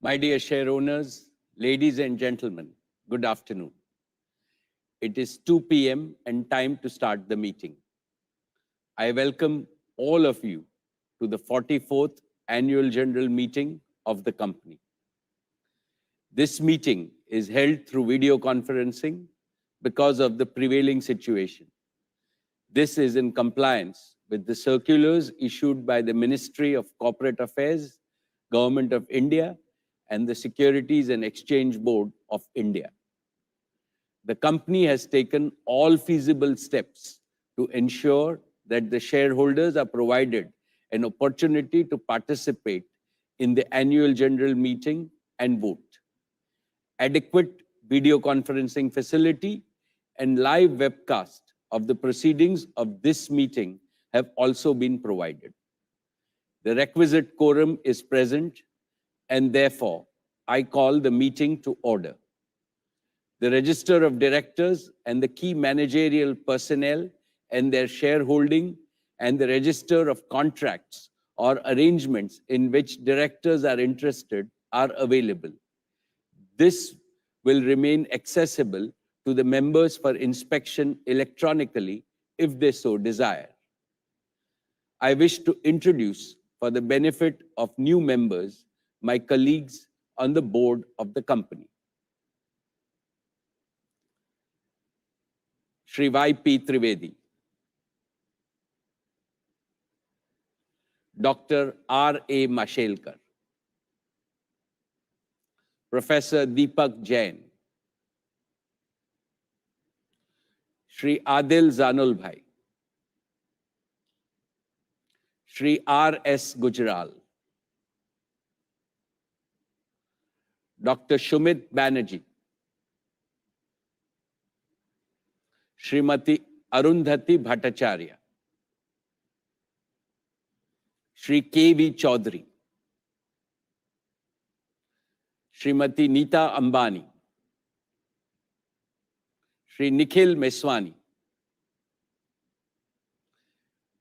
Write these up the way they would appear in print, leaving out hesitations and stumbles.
My dear share owners, ladies and gentlemen, good afternoon. It is 2 p.m. and time to start the meeting. I welcome all of you to the 44th Annual General Meeting of the company. This meeting is held through video conferencing because of the prevailing situation. This is in compliance with the circulars issued by the Ministry of Corporate Affairs, Government of India, and the Securities and Exchange Board of India. The company has taken all feasible steps to ensure that the shareholders are provided an opportunity to participate in the annual general meeting and vote. Adequate video conferencing facility and live webcast of the proceedings of this meeting have also been provided. The requisite quorum is present, and therefore I call the meeting to order. The register of directors and the key managerial personnel and their shareholding and the register of contracts or arrangements in which directors are interested are available. This will remain accessible to the members for inspection electronically if they so desire. I wish to introduce, for the benefit of new members, my colleagues on the board of the company. Shri Y.P. Trivedi, Dr. R.A. Mashelkar, Professor Deepak Jain, Shri Adil Zanulbhai, Shri R.S. Gujral, Dr. Shumit Banerjee, Srimati Arundhati Bhattacharya, Shri K.V. Chaudhary, Srimati Neeta Ambani, Shri Nikhil Meswani,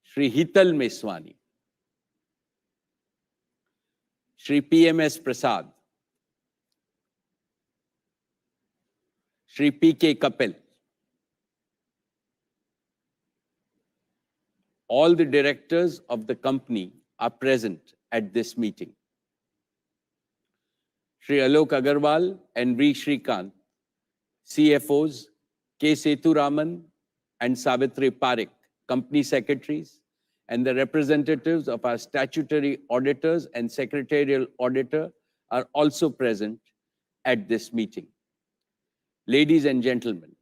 Shri Hital Meswani, Shri P.M.S. Prasad, Shri P.K. Kapil. All the directors of the company are present at this meeting. Shri Alok Agarwal and V. Shrikant, CFOs, K. Sethuraman and Savitri Parekh, company secretaries, and the representatives of our statutory auditors and secretarial auditor are also present at this meeting. Ladies and gentlemen,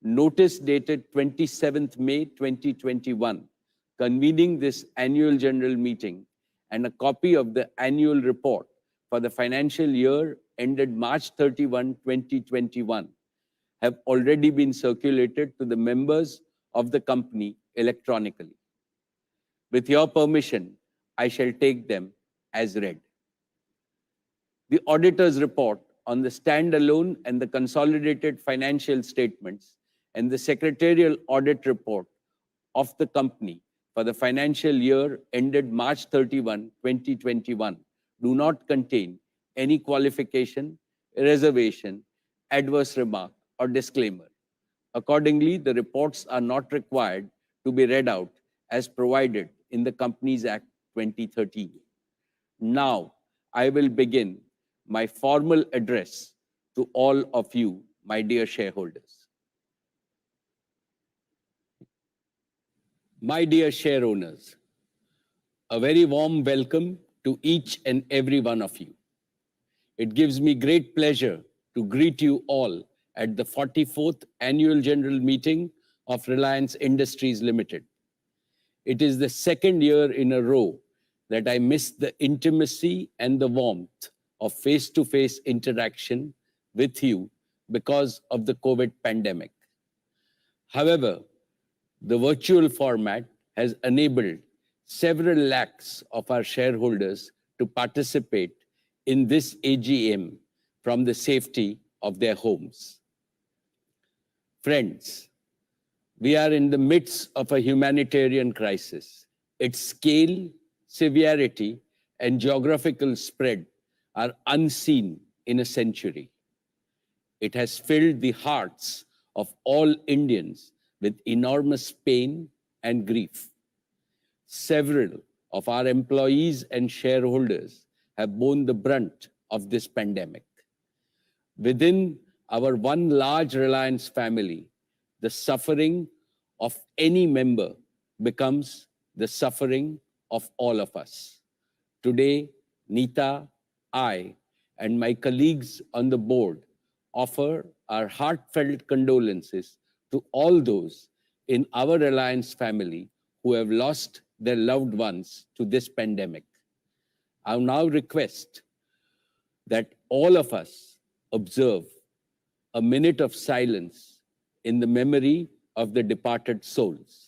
notice dated 27th May 2021, convening this annual general meeting, and a copy of the annual report for the financial year ended March 31, 2021, have already been circulated to the members of the company electronically. With your permission, I shall take them as read. The auditor's report on the standalone and the consolidated financial statements and the secretarial audit report of the company for the financial year ended March 31, 2021, do not contain any qualification, reservation, adverse remark, or disclaimer. Accordingly, the reports are not required to be read out as provided in the Companies Act 2013. Now, I will begin my formal address to all of you, my dear shareholders. My dear share owners, a very warm welcome to each and every one of you. It gives me great pleasure to greet you all at the 44th Annual General Meeting of Reliance Industries Limited. It is the second year in a row that I missed the intimacy and the warmth of face-to-face interaction with you because of the COVID pandemic. However, the virtual format has enabled several lakhs of our shareholders to participate in this AGM from the safety of their homes. Friends, we are in the midst of a humanitarian crisis. Its scale, severity, and geographical spread are unseen in a century. It has filled the hearts of all Indians with enormous pain and grief. Several of our employees and shareholders have borne the brunt of this pandemic. Within our one large Reliance family, the suffering of any member becomes the suffering of all of us. Today, Neeta, I, and my colleagues on the board offer our heartfelt condolences to all those in our Reliance family who have lost their loved ones to this pandemic. I now request that all of us observe a minute of silence in the memory of the departed souls.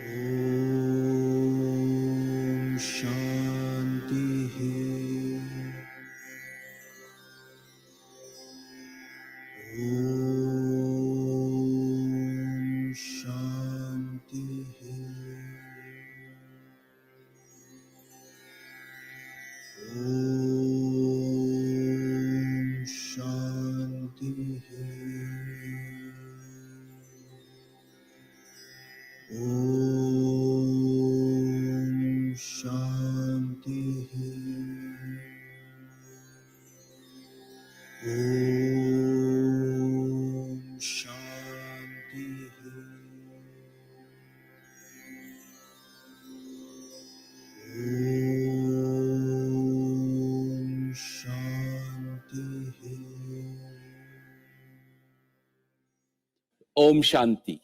Om Shanti. Om Shanti. Om Shanti. Om Shanti. Om Shanti. Om Shanti. Om Shanti.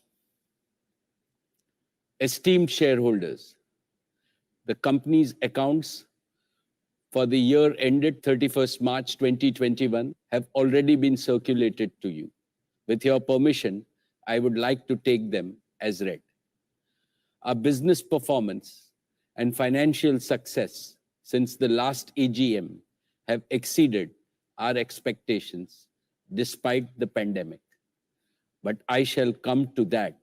Esteemed shareholders, the company's accounts for the year ended 31st March 2021 have already been circulated to you. With your permission, I would like to take them as read. Our business performance and financial success since the last AGM have exceeded our expectations despite the pandemic. But I shall come to that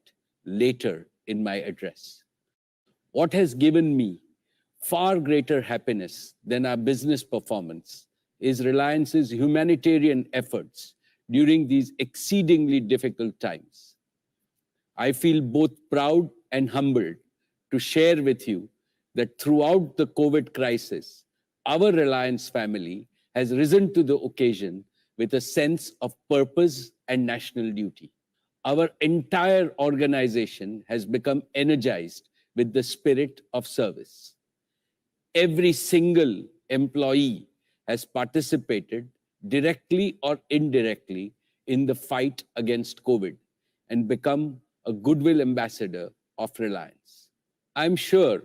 later in my address. What has given me far greater happiness than our business performance is Reliance's humanitarian efforts during these exceedingly difficult times. I feel both proud and humbled to share with you that throughout the COVID crisis, our Reliance family has risen to the occasion with a sense of purpose and national duty. Our entire organization has become energized with the spirit of service. Every single employee has participated directly or indirectly in the fight against COVID and become a goodwill ambassador of Reliance. I'm sure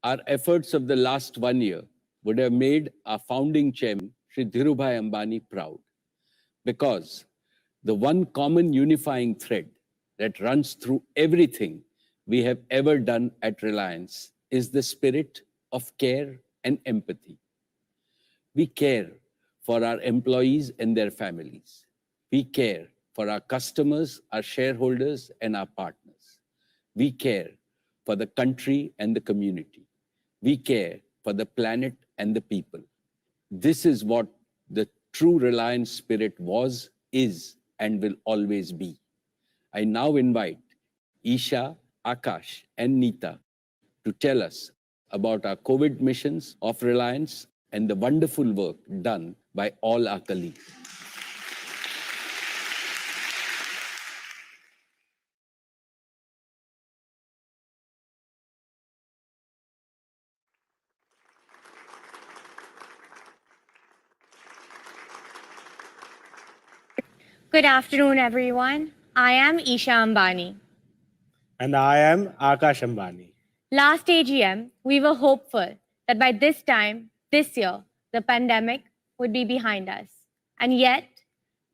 our efforts of the last 1 year would have made our founding chairman, Shri Dhirubhai Ambani, proud, because the one common unifying thread that runs through everything we have ever done at Reliance is the spirit of care and empathy. We care for our employees and their families. We care for our customers, our shareholders, and our partners. We care for the country and the community. We care for the planet and the people. This is what the true Reliance spirit was, is, and will always be. I now invite Isha, Akash, and Neeta to tell us about our COVID missions of Reliance and the wonderful work done by all our colleagues. Good afternoon, everyone. I am Isha Ambani. And I am Akash Ambani. Last AGM, we were hopeful that by this time, this year, the pandemic would be behind us. And yet,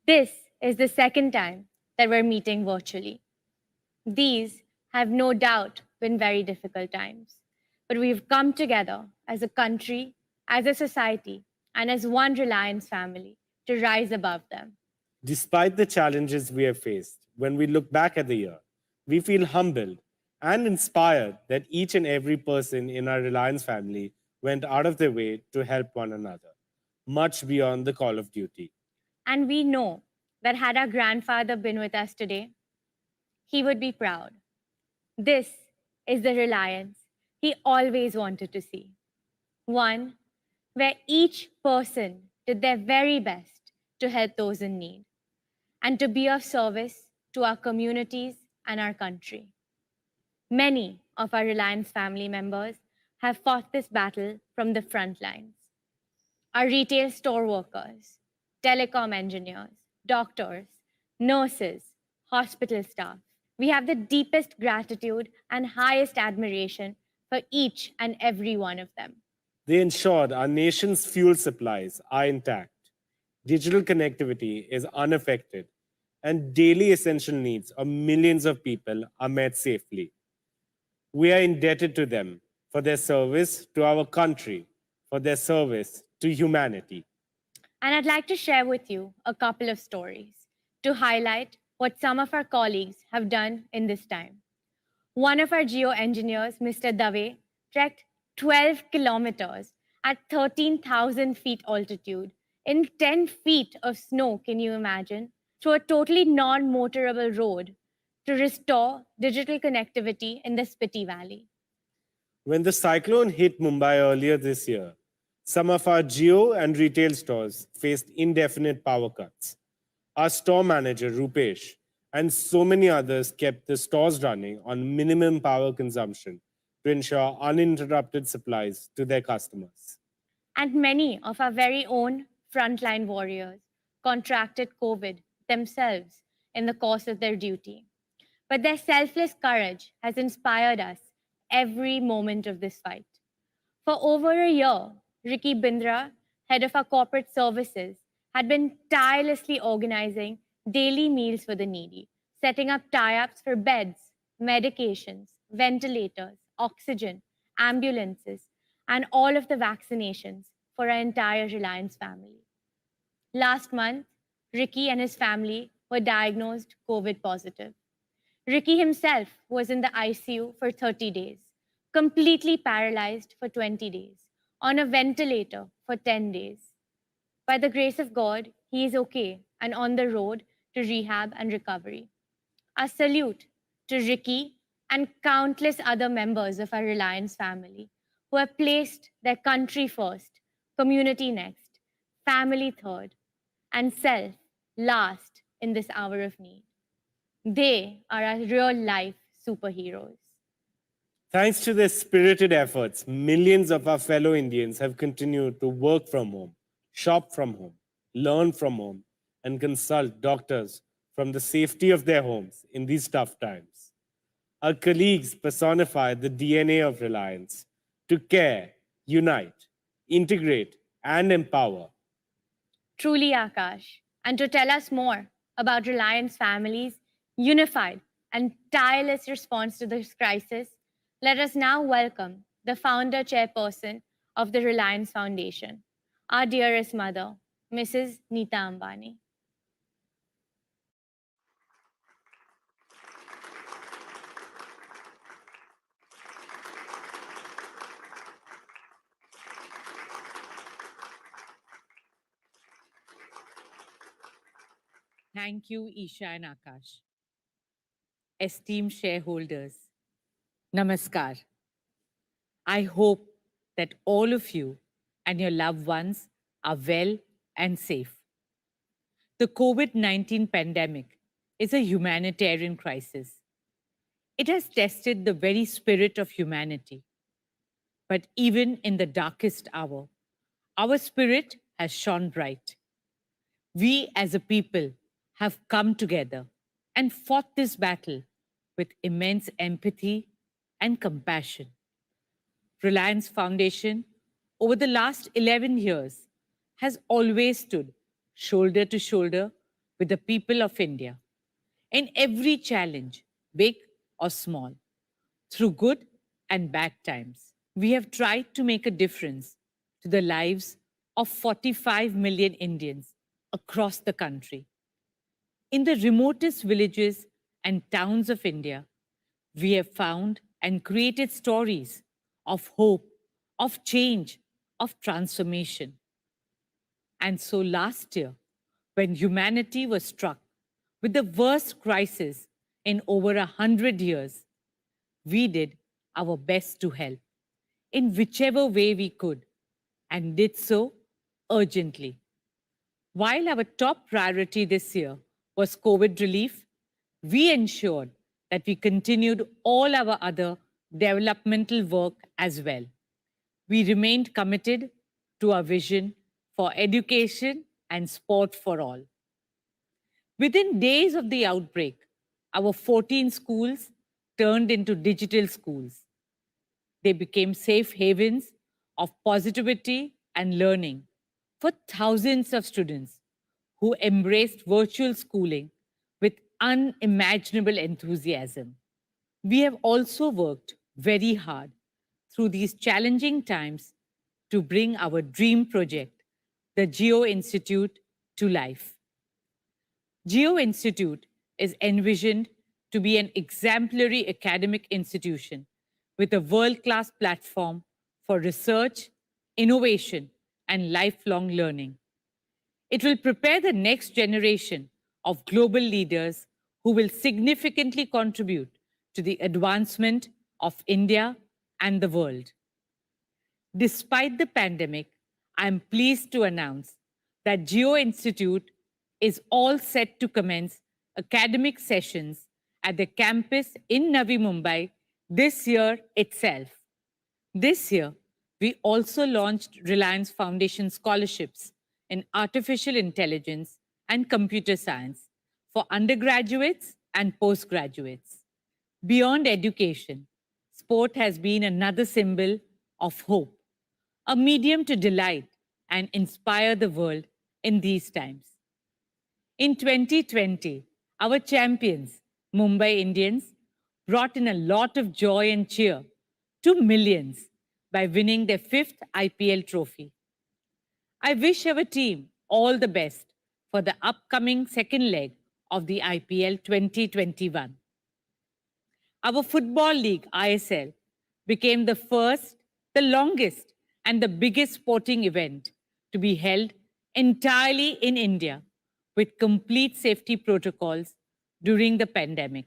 this is the second time that we're meeting virtually. These have no doubt been very difficult times, but we've come together as a country, as a society, and as one Reliance family to rise above them. Despite the challenges we have faced, when we look back at the year, we feel humbled and inspired that each and every person in our Reliance family went out of their way to help one another, much beyond the call of duty. And we know that had our grandfather been with us today, he would be proud. This is the Reliance he always wanted to see. One where each person did their very best to help those in need and to be of service to our communities and our country. Many of our Reliance family members have fought this battle from the front lines. Our retail store workers, telecom engineers, doctors, nurses, hospital staff. We have the deepest gratitude and highest admiration for each and every one of them. They ensured our nation's fuel supplies are intact, digital connectivity is unaffected, and daily essential needs of millions of people are met safely. We are indebted to them for their service to our country, for their service to humanity. And I'd like to share with you a couple of stories to highlight what some of our colleagues have done in this time. One of our geoengineers, Mr. Dave, trekked 12 kilometers at 13,000 feet altitude in 10 feet of snow, can you imagine, through a totally non-motorable road to restore digital connectivity in the Spiti Valley. When the cyclone hit Mumbai earlier this year, some of our geo and retail stores faced indefinite power cuts. Our store manager, Rupesh, and so many others kept the stores running on minimum power consumption to ensure uninterrupted supplies to their customers. And many of our very own frontline warriors contracted COVID themselves in the course of their duty. But their selfless courage has inspired us every moment of this fight. For over a year, Ricky Bindra, head of our corporate services, had been tirelessly organizing daily meals for the needy, setting up tie-ups for beds, medications, ventilators, oxygen, ambulances, and all of the vaccinations for our entire Reliance family. Last month, Ricky and his family were diagnosed COVID positive. Ricky himself was in the ICU for 30 days, completely paralyzed for 20 days, on a ventilator for 10 days. By the grace of God, he is okay and on the road to rehab and recovery. A salute to Ricky and countless other members of our Reliance family who have placed their country first, community next, family third, and self last in this hour of need. They are our real-life superheroes. Thanks to their spirited efforts, millions of our fellow Indians have continued to work from home, shop from home, learn from home, and consult doctors from the safety of their homes in these tough times. Our colleagues personify the DNA of Reliance to care, unite, integrate, and empower. Truly, Akash. And to tell us more about Reliance families' unified and tireless response to this crisis, let us now welcome the founder chairperson of the Reliance Foundation, our dearest mother, Mrs. Neeta Ambani. Thank you, Isha and Akash. Esteemed shareholders, Namaskar. I hope that all of you and your loved ones are well and safe. The COVID-19 pandemic is a humanitarian crisis. It has tested the very spirit of humanity. But even in the darkest hour, our spirit has shone bright. We as a people have come together and fought this battle with immense empathy and compassion. Reliance Foundation, over the last 11 years, has always stood shoulder to shoulder with the people of India in every challenge, big or small, through good and bad times. We have tried to make a difference to the lives of 45 million Indians across the country. In the remotest villages and towns of India, we have found and created stories of hope, of change, of transformation. And so last year, when humanity was struck with the worst crisis in over 100 years, we did our best to help in whichever way we could and did so urgently. While our top priority this year was COVID relief, we ensured that we continued all our other developmental work as well. We remained committed to our vision for education and sport for all. Within days of the outbreak, our 14 schools turned into digital schools. They became safe havens of positivity and learning for thousands of students who embraced virtual schooling with unimaginable enthusiasm. We have also worked very hard through these challenging times to bring our dream project, the Geo Institute, to life. Geo Institute is envisioned to be an exemplary academic institution with a world-class platform for research, innovation, and lifelong learning. It will prepare the next generation of global leaders who will significantly contribute to the advancement of India and the world. Despite the pandemic, I am pleased to announce that Geo Institute is all set to commence academic sessions at the campus in Navi Mumbai this year itself. This year, we also launched Reliance Foundation scholarships in artificial intelligence and computer science for undergraduates and postgraduates. Beyond education, sport has been another symbol of hope, a medium to delight and inspire the world in these times. In 2020, our champions, Mumbai Indians, brought in a lot of joy and cheer to millions by winning their 5th IPL trophy. I wish our team all the best for the upcoming second leg of the IPL 2021. Our Football League, ISL, became the first, the longest, and the biggest sporting event to be held entirely in India with complete safety protocols during the pandemic.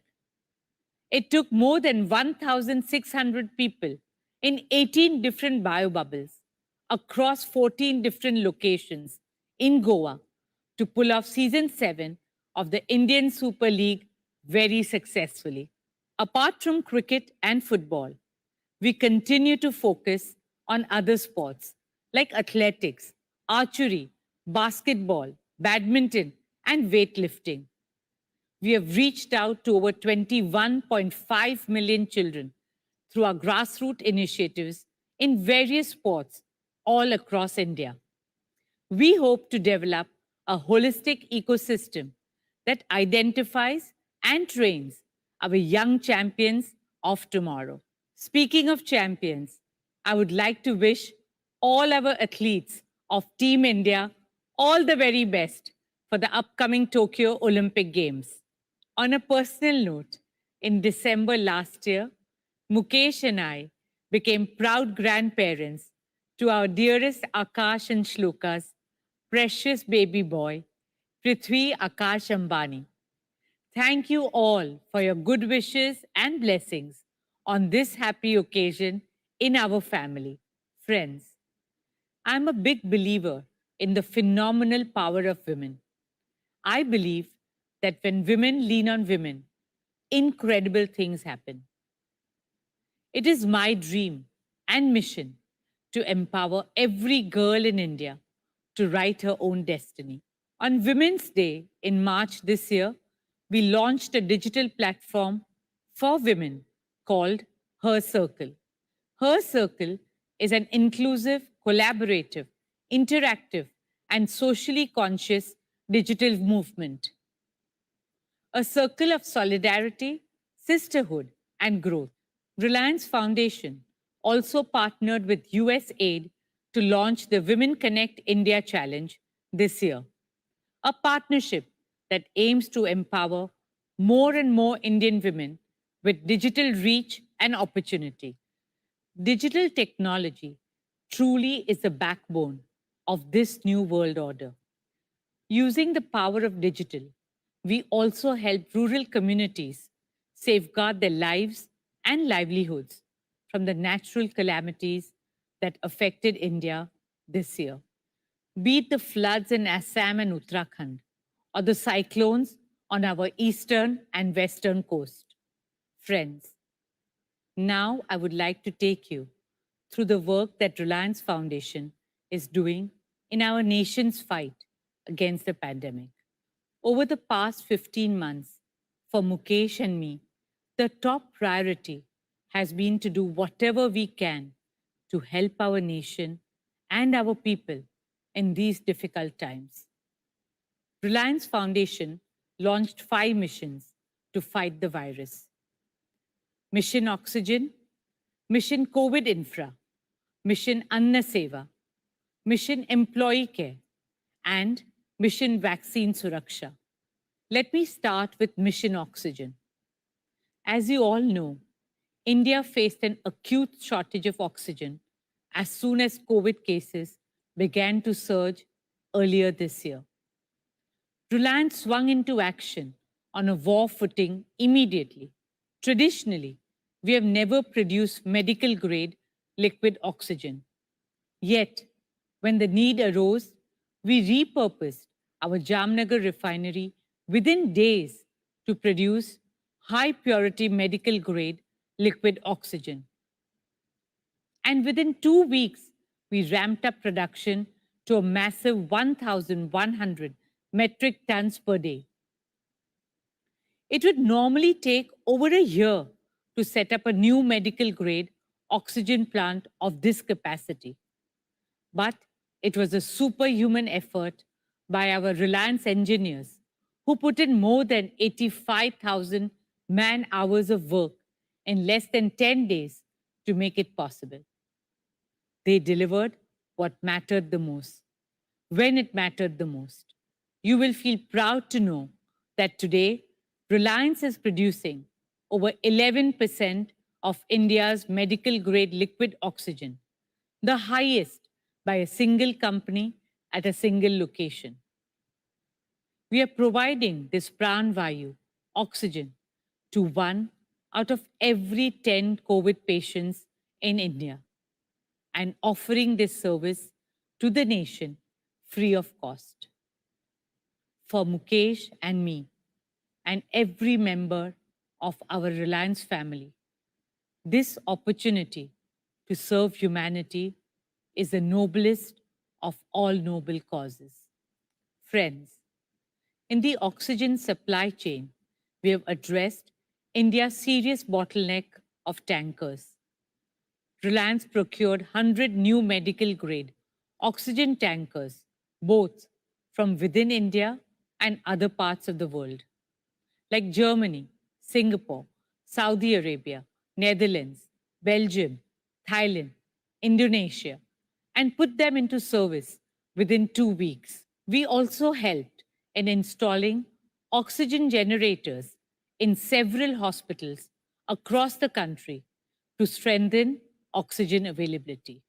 It took more than 1,600 people in 18 different biobubbles across 14 different locations in Goa to pull off season 7 of the Indian Super League very successfully. Apart from cricket and football, we continue to focus on other sports like athletics, archery, basketball, badminton, and weightlifting. We have reached out to over 21.5 million children through our grassroots initiatives in various sports all across India. We hope to develop a holistic ecosystem that identifies and trains our young champions of tomorrow. Speaking of champions, I would like to wish all our athletes of Team India all the very best for the upcoming Tokyo Olympic Games. On a personal note, in December last year, Mukesh and I became proud grandparents to our dearest Akash and Shloka's precious baby boy, Prithvi Akash Ambani. Thank you all for your good wishes and blessings on this happy occasion in our family. Friends, I'm a big believer in the phenomenal power of women. I believe that when women lean on women, incredible things happen. It is my dream and mission to empower every girl in India to write her own destiny. On Women's Day in March this year, we launched a digital platform for women called Her Circle. Her Circle is an inclusive, collaborative, interactive, and socially conscious digital movement. A circle of solidarity, sisterhood, and growth. Reliance Foundation also partnered with USAID to launch the Women Connect India Challenge this year, a partnership that aims to empower more and more Indian women with digital reach and opportunity. Digital technology truly is the backbone of this new world order. Using the power of digital, we also help rural communities safeguard their lives and livelihoods from the natural calamities that affected India this year. Be it the floods in Assam and Uttarakhand, or the cyclones on our eastern and western coast. Friends, now I would like to take you through the work that Reliance Foundation is doing in our nation's fight against the pandemic. Over the past 15 months, for Mukesh and me, the top priority has been to do whatever we can to help our nation and our people in these difficult times. Reliance Foundation launched 5 missions to fight the virus. Mission Oxygen, Mission COVID Infra, Mission Anna Seva, Mission Employee Care, and Mission Vaccine Suraksha. Let me start with Mission Oxygen. As you all know, India faced an acute shortage of oxygen as soon as COVID cases began to surge earlier this year. Reliance swung into action on a war footing immediately. Traditionally, we have never produced medical grade liquid oxygen. Yet, when the need arose, we repurposed our Jamnagar refinery within days to produce high purity medical grade liquid oxygen. And within 2 weeks, we ramped up production to a massive 1,100 metric tons per day. It would normally take over a year to set up a new medical grade oxygen plant of this capacity. But it was a superhuman effort by our Reliance engineers who put in more than 85,000 man hours of work in less than 10 days to make it possible. They delivered what mattered the most, when it mattered the most. You will feel proud to know that today, Reliance is producing over 11% of India's medical grade liquid oxygen, the highest by a single company at a single location. We are providing this Pran Vayu, oxygen, to 1 out of every 10 COVID patients in India and offering this service to the nation free of cost. For Mukesh and me, and every member of our Reliance family, this opportunity to serve humanity is the noblest of all noble causes. Friends, in the oxygen supply chain, we have addressed India's serious bottleneck of tankers. Reliance procured 100 new medical grade oxygen tankers, both from within India and other parts of the world, like Germany, Singapore, Saudi Arabia, Netherlands, Belgium, Thailand, Indonesia, and put them into service within 2 weeks. We also helped in installing oxygen generators in several hospitals across the country to strengthen oxygen availability.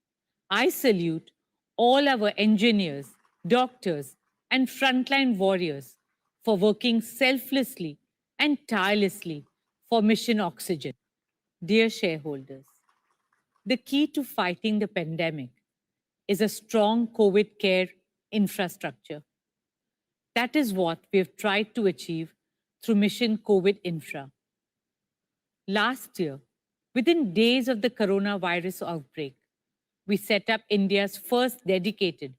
I salute all our engineers, doctors, and frontline warriors for working selflessly and tirelessly for Mission Oxygen. Dear shareholders, the key to fighting the pandemic is a strong COVID care infrastructure. That is what we have tried to achieve through Mission COVID Infra. Last year, within days of the coronavirus outbreak, we set up India's first dedicated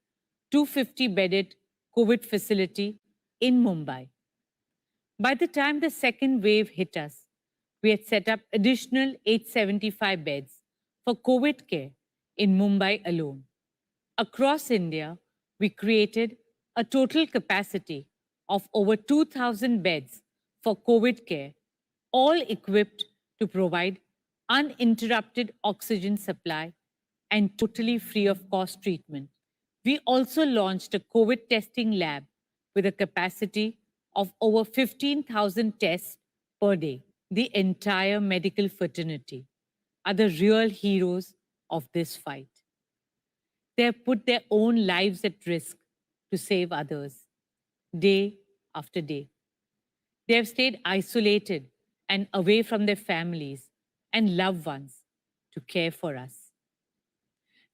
250-bedded COVID facility in Mumbai. By the time the second wave hit us, we had set up additional 875 beds for COVID care in Mumbai alone. Across India, we created a total capacity of over 2,000 beds for COVID care, all equipped to provide uninterrupted oxygen supply and totally free of cost treatment. We also launched a COVID testing lab with a capacity of over 15,000 tests per day. the entire medical fraternity are the real heroes of this fight. They have put their own lives at risk to save others, day after day. They have stayed isolated and away from their families and loved ones to care for us.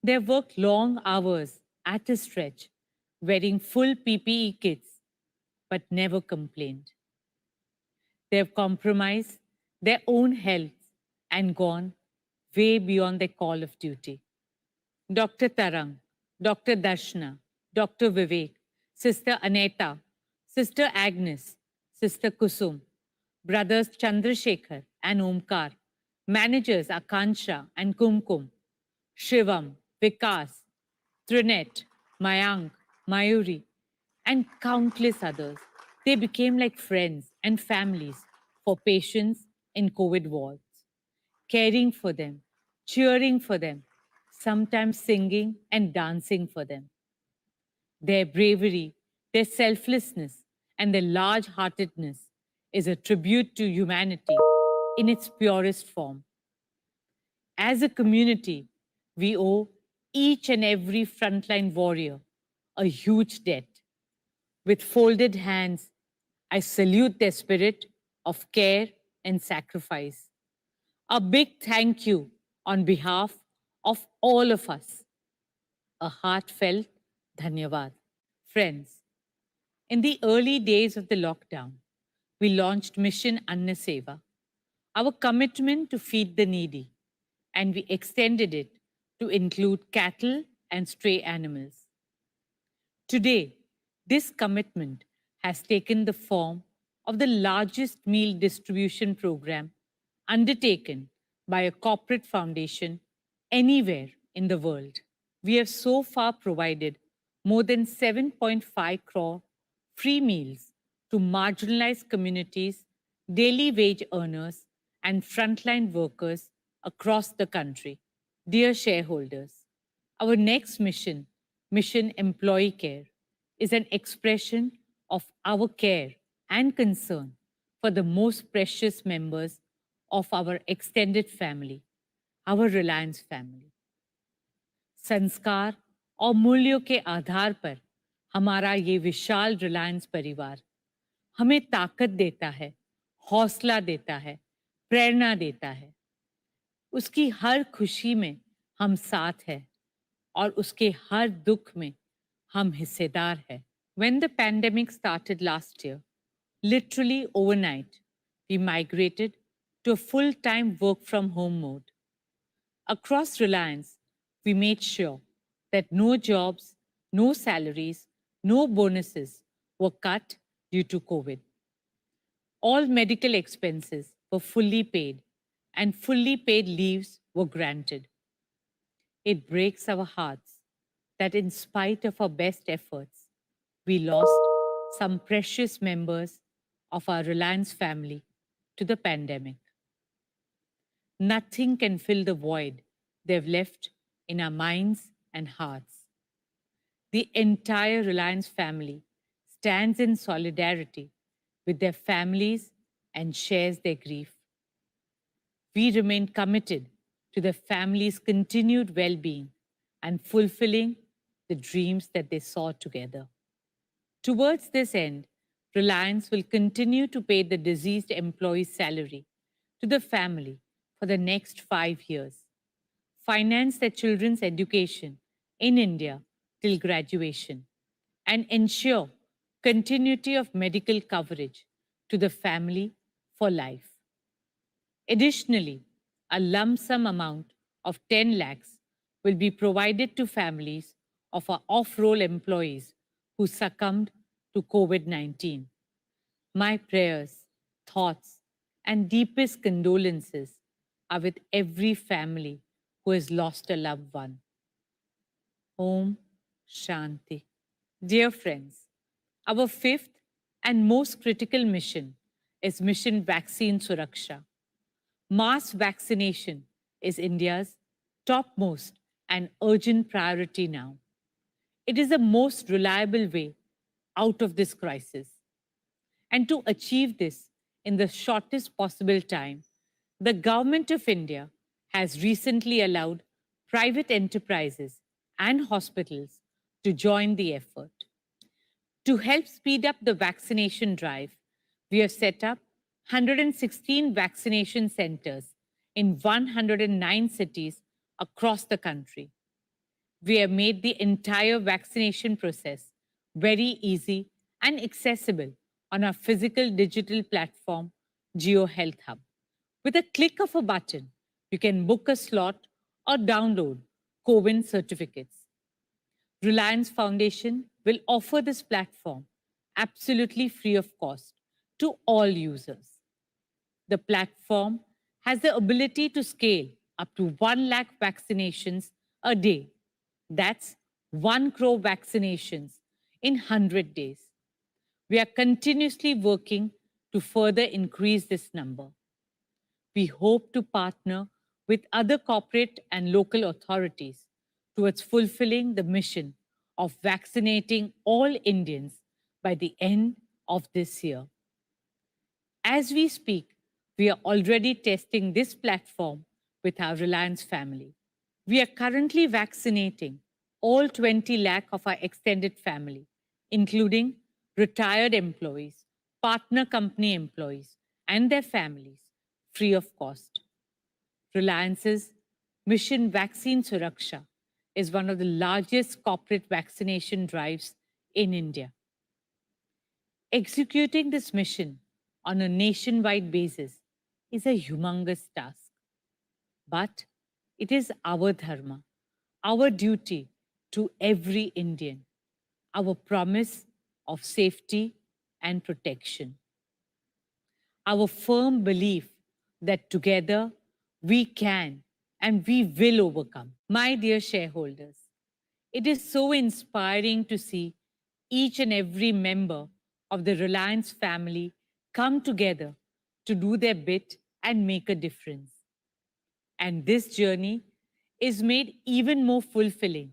They have worked long hours at a stretch, wearing full PPE kits, but never complained. They have compromised their own health and gone way beyond their call of duty. Dr. Tarang, Dr. Darshana, Dr. Vivek, Sister Aneta, Sister Agnes, Sister Kusum, brothers Chandrasekhar and Omkar, managers Akansha and Kumkum, Shivam, Vikas, Trinet, Mayank, Mayuri, and countless others. They became like friends and families for patients in COVID wards, caring for them, cheering for them, sometimes singing and dancing for them. Their bravery, their selflessness, and their large heartedness is a tribute to humanity in its purest form. As a community, we owe each and every frontline warrior a huge debt. With folded hands, I salute their spirit of care and sacrifice. A big thank you on behalf of all of us. A heartfelt dhanyavad. Friends, in the early days of the lockdown, we launched Mission Anna Seva, our commitment to feed the needy, and we extended it to include cattle and stray animals. Today, this commitment has taken the form of the largest meal distribution program undertaken by a corporate foundation anywhere in the world. We have so far provided more than 7.5 crore free meals to marginalized communities, daily wage earners, and frontline workers across the country. Dear shareholders, our next mission, Mission Employee Care, is an expression of our care and concern for the most precious members of our extended family, our Reliance family. संस्कार और मूल्यों के आधार पर हमारा ये विशाल रिलायंस परिवार हमें ताकत देता है, हौसला देता है, प्रेरणा देता है। उसकी हर खुशी में हम साथ हैं और उसके हर दुख में हम हिस्सेदार हैं। When the pandemic started last year, literally overnight, we migrated to a full-time work from home mode. Across Reliance, we made sure that no jobs, no salaries, no bonuses were cut due to COVID. All medical expenses were fully paid and fully paid leaves were granted. It breaks our hearts that in spite of our best efforts, we lost some precious members of our Reliance family to the pandemic. Nothing can fill the void they've left in our minds and hearts. The entire Reliance family stands in solidarity with their families and shares their grief. We remain committed to the family's continued well-being and fulfilling the dreams that they saw together. Towards this end, Reliance will continue to pay the deceased employee's salary to the family for the next 5 years, finance their children's education in India till graduation, and ensure continuity of medical coverage to the family for life. Additionally, a lump sum amount of 10 lakhs will be provided to families of our off-roll employees who succumbed to COVID-19. My prayers, thoughts, and deepest condolences are with every family who has lost a loved one. Om Shanti. Dear friends, our fifth and most critical mission is Mission Vaccine Suraksha. Mass vaccination is India's topmost and urgent priority now. It is the most reliable way out of this crisis. And to achieve this, in the shortest possible time, the Government of India has recently allowed private enterprises and hospitals to join the effort. To help speed up the vaccination drive, we have set up 116 vaccination centers in 109 cities across the country. We have made the entire vaccination process very easy and accessible on our physical digital platform, Geo Health Hub. With a click of a button, you can book a slot or download COVID certificates. Reliance Foundation will offer this platform absolutely free of cost to all users. The platform has the ability to scale up to 1 lakh vaccinations a day. That's 1 crore vaccinations in 100 days. We are continuously working to further increase this number. We hope to partner with other corporate and local authorities towards fulfilling the mission of vaccinating all Indians by the end of this year. As we speak, we are already testing this platform with our Reliance family. We are currently vaccinating all 20 lakh of our extended family, including retired employees, partner company employees, and their families, free of cost. Reliance's Mission Vaccine Suraksha is one of the largest corporate vaccination drives in India. Executing this mission on a nationwide basis is a humongous task. But it is our dharma, our duty to every Indian, our promise of safety and protection. Our firm belief that together we can and we will overcome. My dear shareholders, it is so inspiring to see each and every member of the Reliance family come together to do their bit and make a difference. And this journey is made even more fulfilling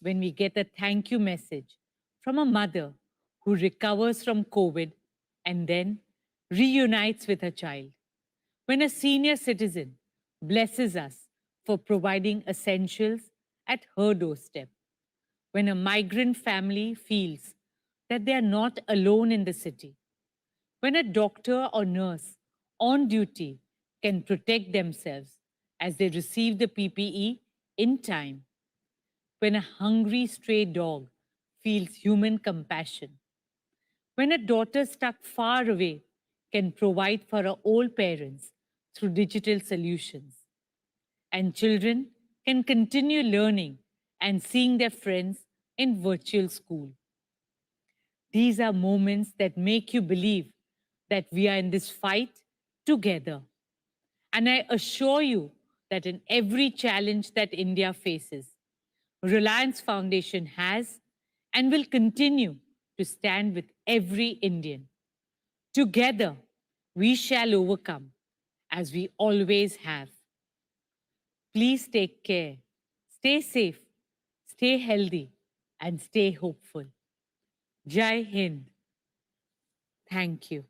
when we get a thank you message from a mother who recovers from COVID and then reunites with her child. When a senior citizen blesses us for providing essentials at her doorstep. When a migrant family feels that they are not alone in the city. When a doctor or nurse on duty can protect themselves as they receive the PPE in time. When a hungry stray dog feels human compassion. When a daughter stuck far away can provide for her old parents through digital solutions. And children can continue learning and seeing their friends in virtual school. These are moments that make you believe that we are in this fight together. And I assure you that in every challenge that India faces, Reliance Foundation has and will continue to stand with every Indian. Together, we shall overcome, as we always have. Please take care, stay safe, stay healthy, and stay hopeful. Jai Hind. Thank you.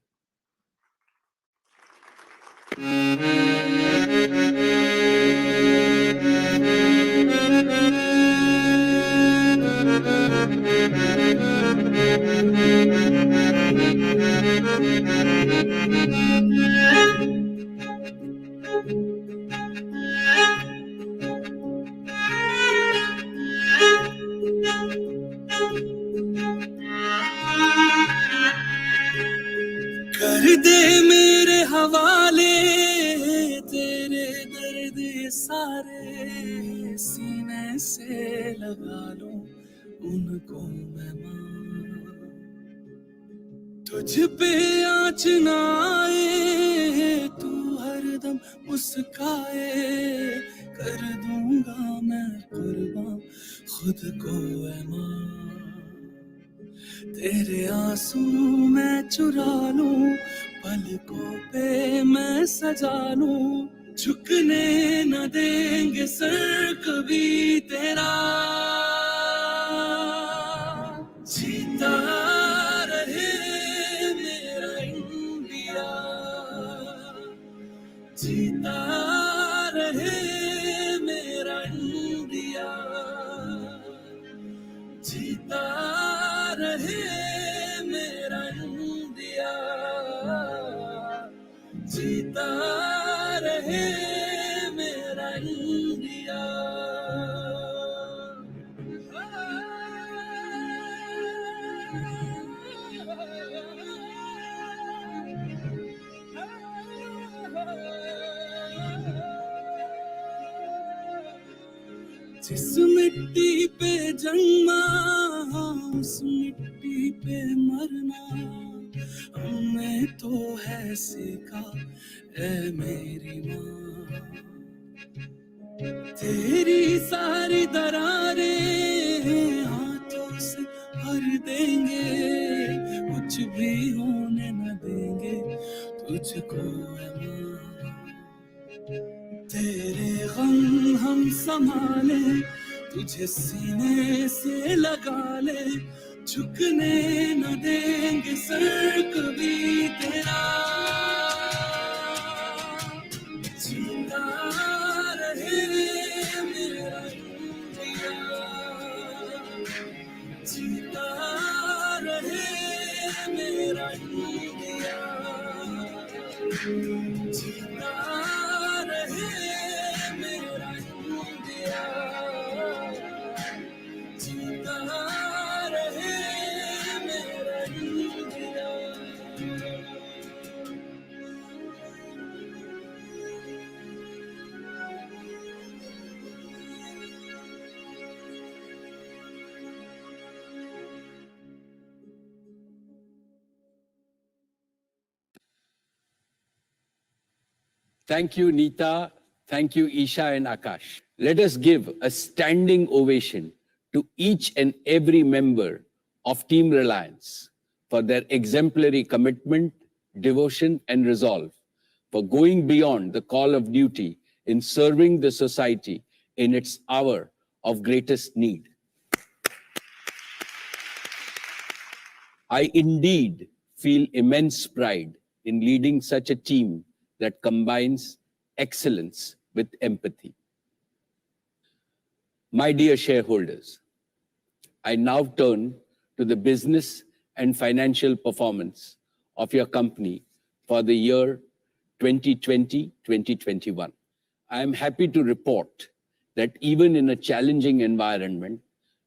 कर दे मेरे हवाले तेरे दर्द सारे सीने से लगा लूं उनको मैं मां तुझ पे आँच ना आए तू हरदम मुस्काए कर दूंगा मैं कुर्बान खुद को ऐ मां तेरे आंसू मैं चुरा लूं पलकों पे मैं सजा लूं झुकने न देंगे सर कभी तेरा जीता रहे मेरा इंडिया रहे मेरा इंडिया। जिस मिट्टी पे जन्मा उस मिट्टी पे मरना हमने तो है सीखा ऐ मेरी माँ। तेरी सारी दरारें हाथों से भर देंगे, कुछ भी होने न देंगे तुझको ऐ माँ। तेरे गम हम संभाले, तुझे सीने से लगा ले, झुकने न देंगे सर कभी तेरा। जिंदा रहे मेरा इंडिया, जिंदा रहे मेरा इंडिया, जिंदा रहे मेरा इंडिया, जिंदा रहे मेरा India. Thank you, Neeta. Thank you, Isha and Akash. Let us give a standing ovation to each and every member of Team Reliance for their exemplary commitment, devotion, and resolve, for going beyond the call of duty in serving the society in its hour of greatest need. I indeed feel immense pride in leading such a team that combines excellence with empathy. My dear shareholders, I now turn to the business and financial performance of your company for the year 2020-2021. I am happy to report that even in a challenging environment,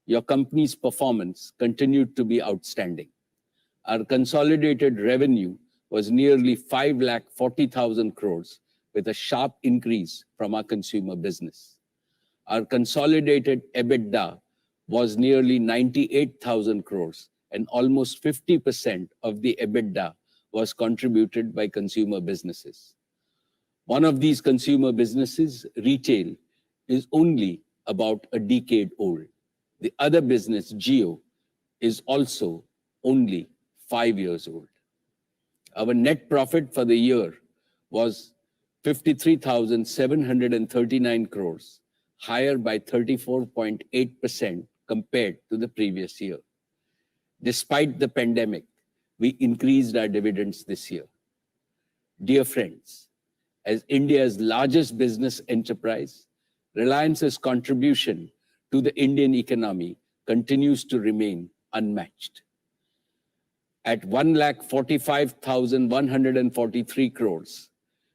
your company's performance continued to be outstanding. Our consolidated revenue was nearly 5,40,000 crores, with a sharp increase from our consumer business. Our consolidated EBITDA was nearly 98,000 crores, and almost 50% of the EBITDA was contributed by consumer businesses. One of these consumer businesses, retail, is only about a decade old. The other business, Jio, is also only 5 years old. Our net profit for the year was 53,739 crores, higher by 34.8% compared to the previous year. Despite the pandemic, we increased our dividends this year. Dear friends, as India's largest business enterprise, Reliance's contribution to the Indian economy continues to remain unmatched. At 1,45,143 crores,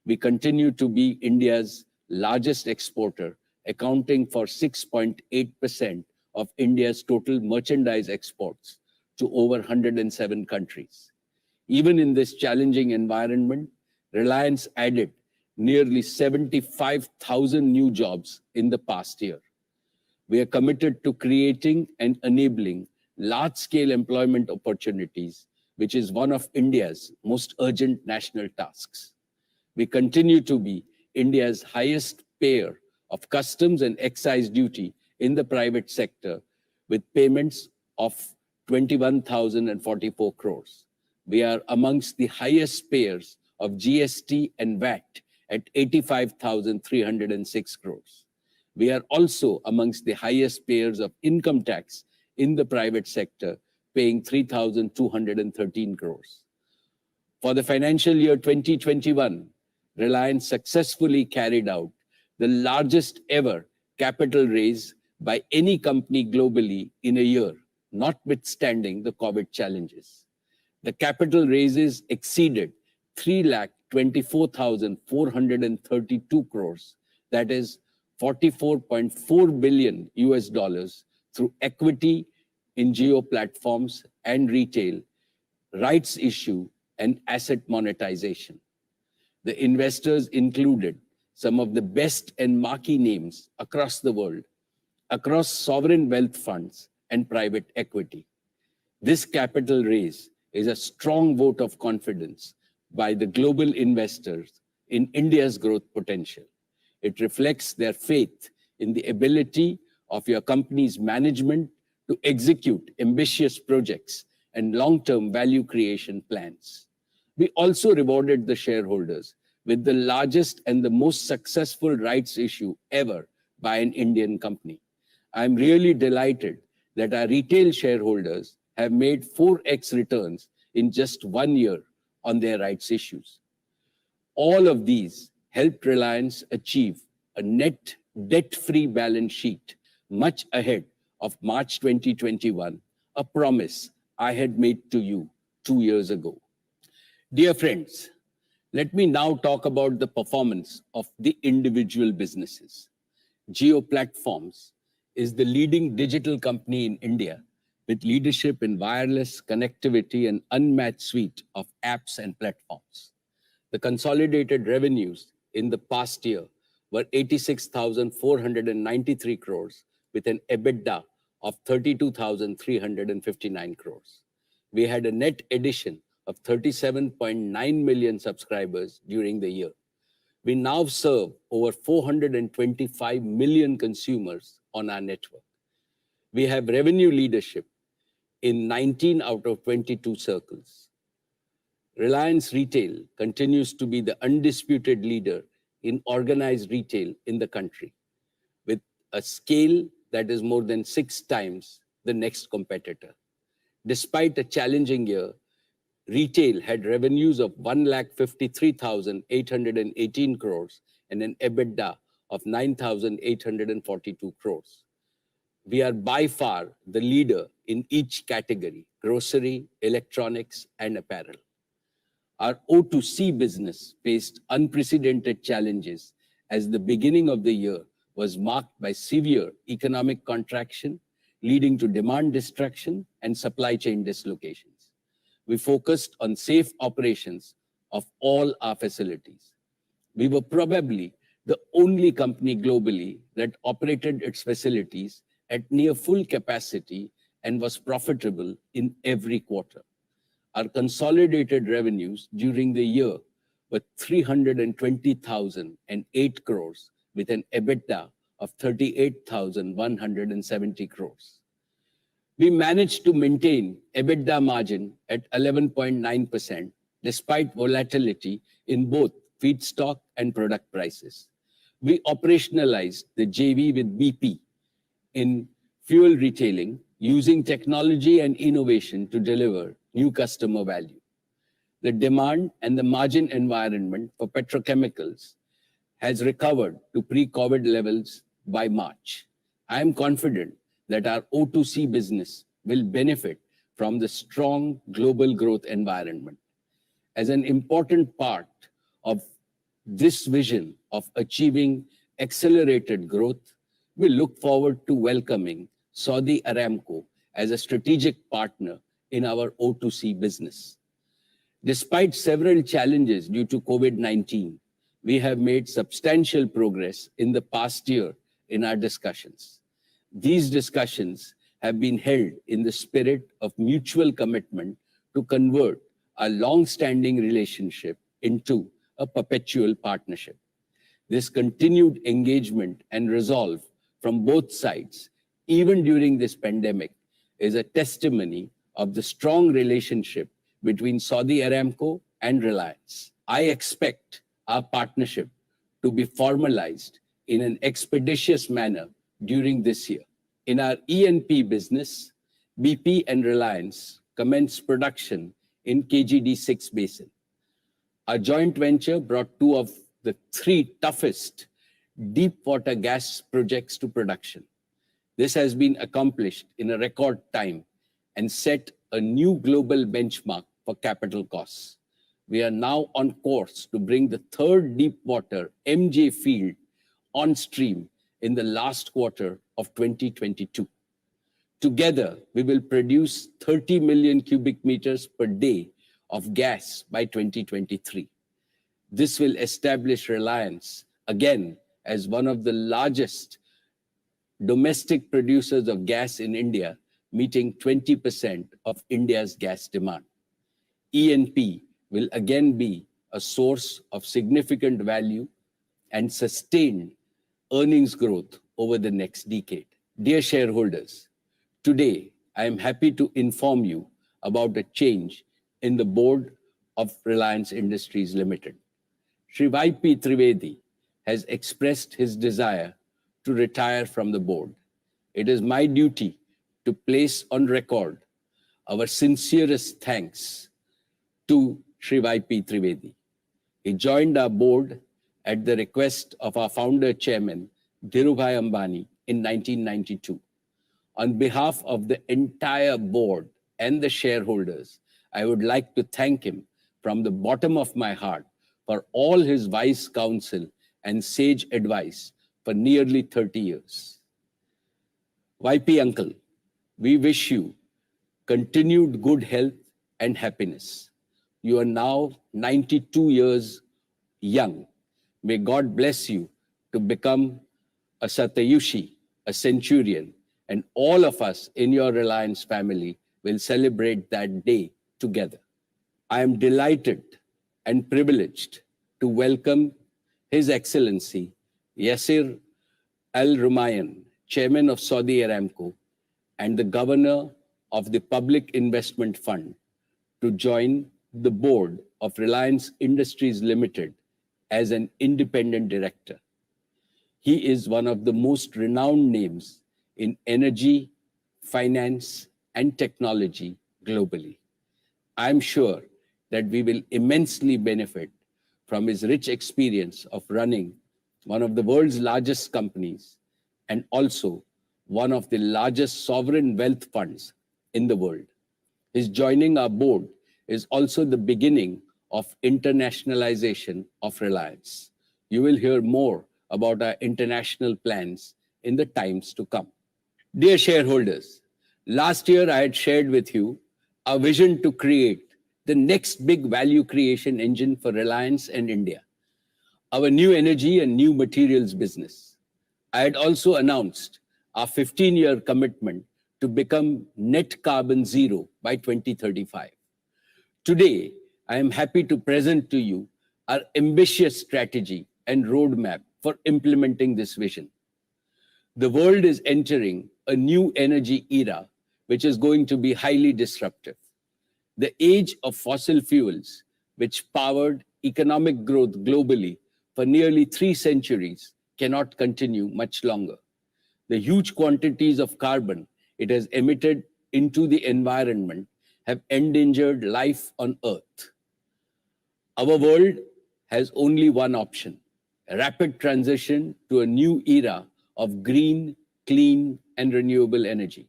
we continue to be India's largest exporter, accounting for 6.8% of India's total merchandise exports to over 107 countries. Even in this challenging environment, Reliance added nearly 75,000 new jobs in the past year. We are committed to creating and enabling large-scale employment opportunities, which is one of India's most urgent national tasks. We continue to be India's highest payer of customs and excise duty in the private sector, with payments of 21,044 crores. We are amongst the highest payers of GST and VAT at 85,306 crores. We are also amongst the highest payers of income tax in the private sector, paying 3,213 crores. For the financial year 2021, Reliance successfully carried out the largest ever capital raise by any company globally in a year, notwithstanding the COVID challenges. The capital raises exceeded 3,24,432 crores, that is $44.4 billion US dollars through equity in Geo platforms and retail, rights issue, and asset monetization. The investors included some of the best and marquee names across the world, across sovereign wealth funds and private equity. This capital raise is a strong vote of confidence by the global investors in India's growth potential. It reflects their faith in the ability of your company's management to execute ambitious projects and long-term value creation plans. We also rewarded the shareholders with the largest and the most successful rights issue ever by an Indian company. I'm really delighted that our retail shareholders have made 4x returns in just 1 year on their rights issues. All of these helped Reliance achieve a net debt-free balance sheet much ahead of March 2021, a promise I had made to you 2 years ago. Dear friends, let me now talk about the performance of the individual businesses. Geo Platforms is the leading digital company in India with leadership in wireless connectivity and unmatched suite of apps and platforms. The consolidated revenues in the past year were 86,493 crores with an EBITDA of 32,359 crores. We had a net addition of 37.9 million subscribers during the year. We now serve over 425 million consumers on our network. We have revenue leadership in 19 out of 22 circles. Reliance Retail continues to be the undisputed leader in organized retail in the country, with a scale that is more than 6 times the next competitor. Despite a challenging year, retail had revenues of 1,53,818 crores and an EBITDA of 9,842 crores. We are by far the leader in each category: grocery, electronics, and apparel. Our O2C business faced unprecedented challenges as the beginning of the year was marked by severe economic contraction, leading to demand destruction and supply chain dislocations. We focused on safe operations of all our facilities. We were probably the only company globally that operated its facilities at near full capacity and was profitable in every quarter. Our consolidated revenues during the year were 320,008 crores with an EBITDA of 38,170 crores. We managed to maintain EBITDA margin at 11.9% despite volatility in both feedstock and product prices. We operationalized the JV with BP in fuel retailing using technology and innovation to deliver new customer value. The demand and the margin environment for petrochemicals has recovered to pre-COVID levels by March. I am confident that our O2C business will benefit from the strong global growth environment. As an important part of this vision of achieving accelerated growth, we look forward to welcoming Saudi Aramco as a strategic partner in our O2C business. Despite several challenges due to COVID-19, we have made substantial progress in the past year in our discussions. These discussions have been held in the spirit of mutual commitment to convert a long-standing relationship into a perpetual partnership. This continued engagement and resolve from both sides, even during this pandemic, is a testimony of the strong relationship between Saudi Aramco and Reliance. I expect our partnership to be formalized in an expeditious manner during this year. In our E&P business, BP and Reliance commenced production in KGD6 basin. Our joint venture brought 2 of the 3 toughest deep water gas projects to production. This has been accomplished in a record time and set a new global benchmark for capital costs. we are now on course to bring the third deepwater MJ field on stream in the last quarter of 2022. Together, we will produce 30 million cubic meters per day of gas by 2023. This will establish Reliance again as one of the largest domestic producers of gas in India, meeting 20% of India's gas demand. E&P will again be a source of significant value and sustained earnings growth over the next decade. Dear shareholders, today I am happy to inform you about a change in the board of Reliance Industries Limited. Shri Y.P. Trivedi has expressed his desire to retire from the board. It is my duty to place on record our sincerest thanks to Shri Y.P. Trivedi. He joined our board at the request of our founder chairman, Dhirubhai Ambani, in 1992. On behalf of the entire board and the shareholders, I would like to thank him from the bottom of my heart for all his wise counsel and sage advice for nearly 30 years. YP Uncle, we wish you continued good health and happiness. You are now 92 years young. May God bless you to become a Satyushi, a centurion, and all of us in your Reliance family will celebrate that day together. I am delighted and privileged to welcome His Excellency Yasir Al-Rumayyan, Chairman of Saudi Aramco and the Governor of the Public Investment Fund, to join the board of Reliance Industries Limited as an independent director. He is one of the most renowned names in energy, finance, and technology globally. I'm sure that we will immensely benefit from his rich experience of running one of the world's largest companies and also one of the largest sovereign wealth funds in the world. His joining our board is also the beginning of internationalization of Reliance. You will hear more about our international plans in the times to come. Dear shareholders, last year I had shared with you our vision to create the next big value creation engine for Reliance and India, our new energy and new materials business. I had also announced our 15-year commitment to become net carbon zero by 2035. Today, I am happy to present to you our ambitious strategy and roadmap for implementing this vision. The world is entering a new energy era, which is going to be highly disruptive. The age of fossil fuels, which powered economic growth globally for nearly 3 centuries, cannot continue much longer. The huge quantities of carbon it has emitted into the environment have endangered life on Earth. Our world has only one option: a rapid transition to a new era of green, clean, and renewable energy.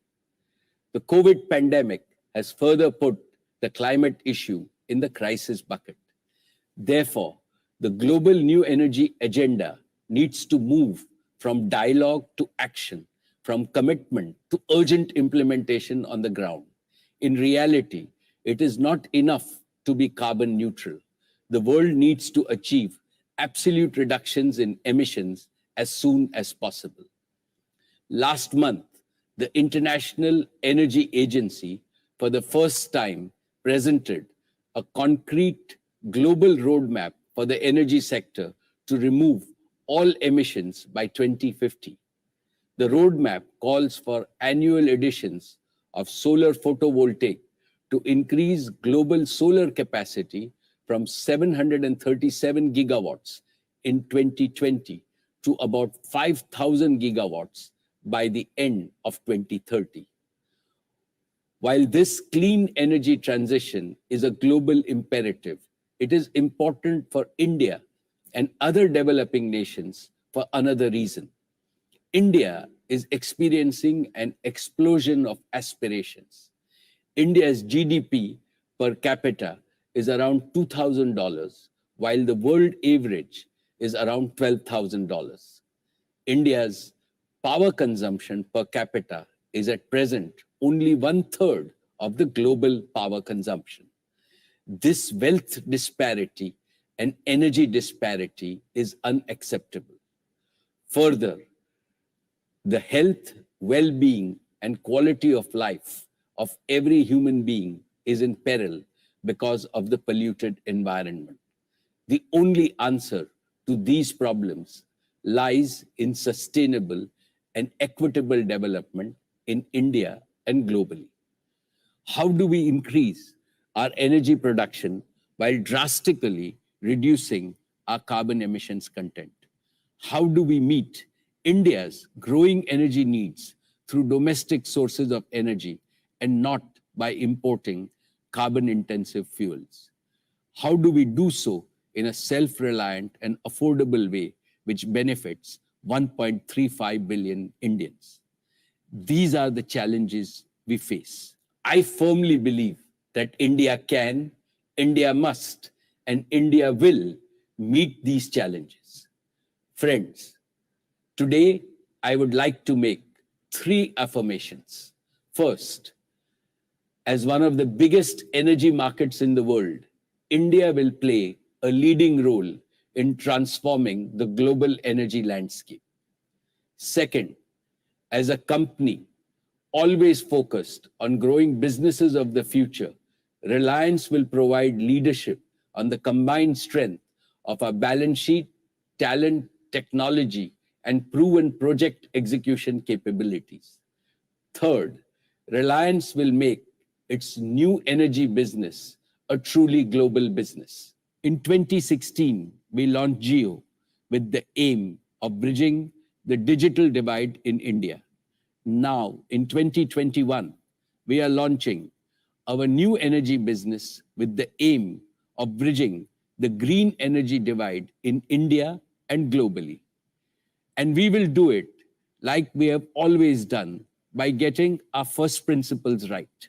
The COVID pandemic has further put the climate issue in the crisis bucket. Therefore, the global new energy agenda needs to move from dialogue to action, from commitment to urgent implementation on the ground. In reality, it is not enough to be carbon neutral. The world needs to achieve absolute reductions in emissions as soon as possible. Last month, the International Energy Agency, for the first time, presented a concrete global roadmap for the energy sector to remove all emissions by 2050. The roadmap calls for annual additions of solar photovoltaic to increase global solar capacity from 737 gigawatts in 2020 to about 5,000 gigawatts by the end of 2030. While this clean energy transition is a global imperative, it is important for India and other developing nations for another reason. India is experiencing an explosion of aspirations. India's GDP per capita is around $2,000, while the world average is around $12,000. India's power consumption per capita is at present only 1/3 of the global power consumption. This wealth disparity and energy disparity is unacceptable. Further, the health, well-being, and quality of life of every human being is in peril because of the polluted environment. The only answer to these problems lies in sustainable and equitable development in India and globally. How do we increase our energy production while drastically reducing our carbon emissions content? How do we meet India's growing energy needs through domestic sources of energy and not by importing carbon-intensive fuels? How do we do so in a self-reliant and affordable way which benefits 1.35 billion Indians? These are the challenges we face. I firmly believe that India can, India must, and India will meet these challenges. Friends, today I would like to make 3 affirmations. First, as one of the biggest energy markets in the world, India will play a leading role in transforming the global energy landscape. Second, as a company always focused on growing businesses of the future, Reliance will provide leadership on the combined strength of our balance sheet, talent, technology, and proven project execution capabilities. Third, Reliance will make its new energy business a truly global business. In 2016, we launched Jio with the aim of bridging the digital divide in India. Now, in 2021, we are launching our new energy business with the aim of bridging the green energy divide in India and globally. And we will do it like we have always done by getting our first principles right.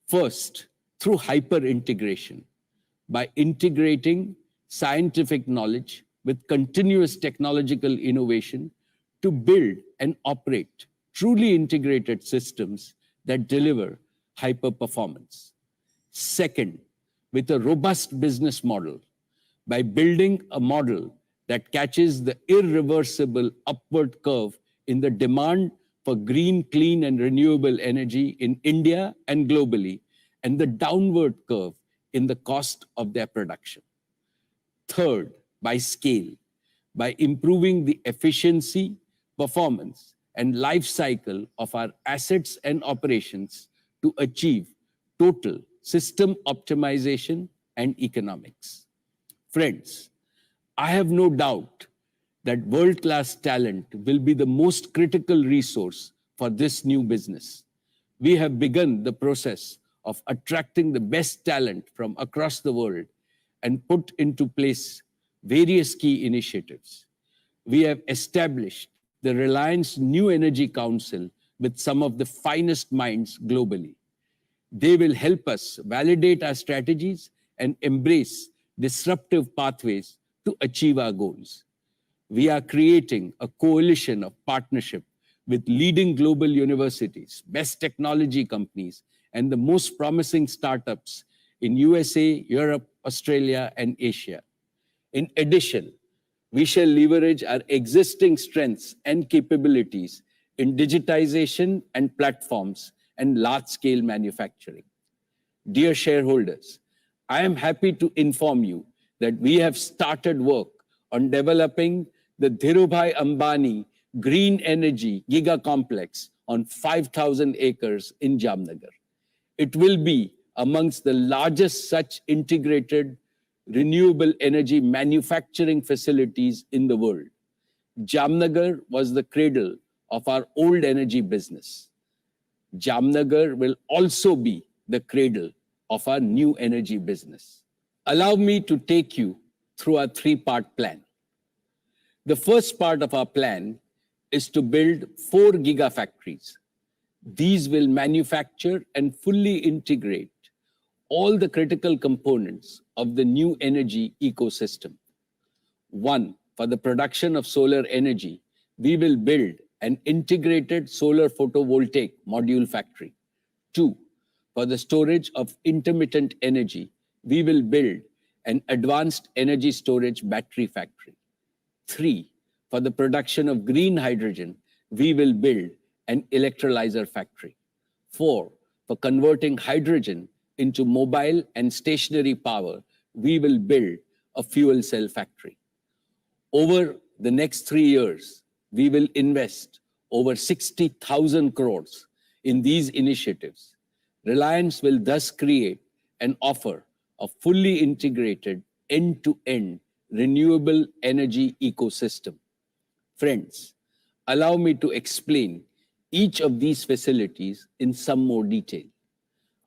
First, through hyper integration, by integrating scientific knowledge with continuous technological innovation to build and operate truly integrated systems that deliver hyper performance. Second, with a robust business model, by building a model that catches the irreversible upward curve in the demand for green, clean, and renewable energy in India and globally, and the downward curve in the cost of their production. Third, by scale, by improving the efficiency, performance, and life cycle of our assets and operations to achieve total system optimization and economics. Friends, I have no doubt that world-class talent will be the most critical resource for this new business. We have begun the process of attracting the best talent from across the world and put into place various key initiatives. We have established the Reliance New Energy Council with some of the finest minds globally. They will help us validate our strategies and embrace disruptive pathways to achieve our goals. We are creating a coalition of partnership with leading global universities, best technology companies, and the most promising startups in USA, Europe, Australia, and Asia. In addition, we shall leverage our existing strengths and capabilities in digitization and platforms and large-scale manufacturing. Dear shareholders, I am happy to inform you that we have started work on developing the Dhirubhai Ambani Green Energy Giga Complex on 5,000 acres in Jamnagar. It will be amongst the largest such integrated renewable energy manufacturing facilities in the world. Jamnagar was the cradle of our old energy business. Jamnagar will also be the cradle of our new energy business. Allow me to take you through our 3-part plan. The first part of our plan is to build 4 gigafactories. These will manufacture and fully integrate all the critical components of the new energy ecosystem. One, for the production of solar energy, we will build an integrated solar photovoltaic module factory. Two, for the storage of intermittent energy, we will build an advanced energy storage battery factory. Three, for the production of green hydrogen, we will build an electrolyzer factory. Four, for converting hydrogen into mobile and stationary power, we will build a fuel cell factory. Over the next 3 years, we will invest over 60,000 crores in these initiatives. Reliance will thus create and offer a fully integrated end-to-end renewable energy ecosystem. Friends, allow me to explain each of these facilities in some more detail.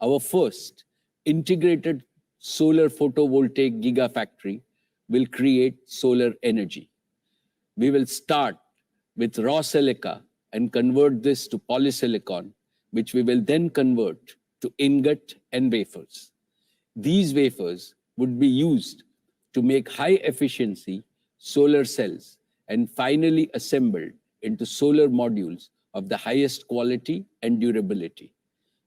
Our first integrated solar photovoltaic gigafactory will create solar energy. We will start with raw silica and convert this to polysilicon, which we will then convert to ingot and wafers. These wafers would be used to make high efficiency solar cells and finally assembled into solar modules of the highest quality and durability.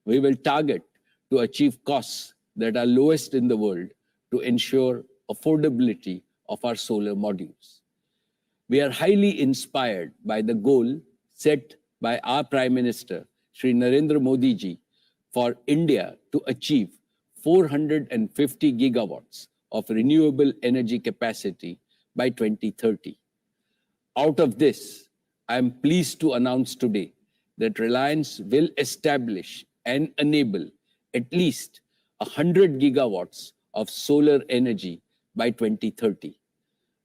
We will target to achieve costs that are lowest in the world to ensure affordability of our solar modules. We are highly inspired by the goal set by our Prime Minister, Shri Narendra Modi ji, for India to achieve 450 gigawatts of renewable energy capacity by 2030. Out of this, I am pleased to announce today that Reliance will establish and enable at least 100 gigawatts of solar energy by 2030.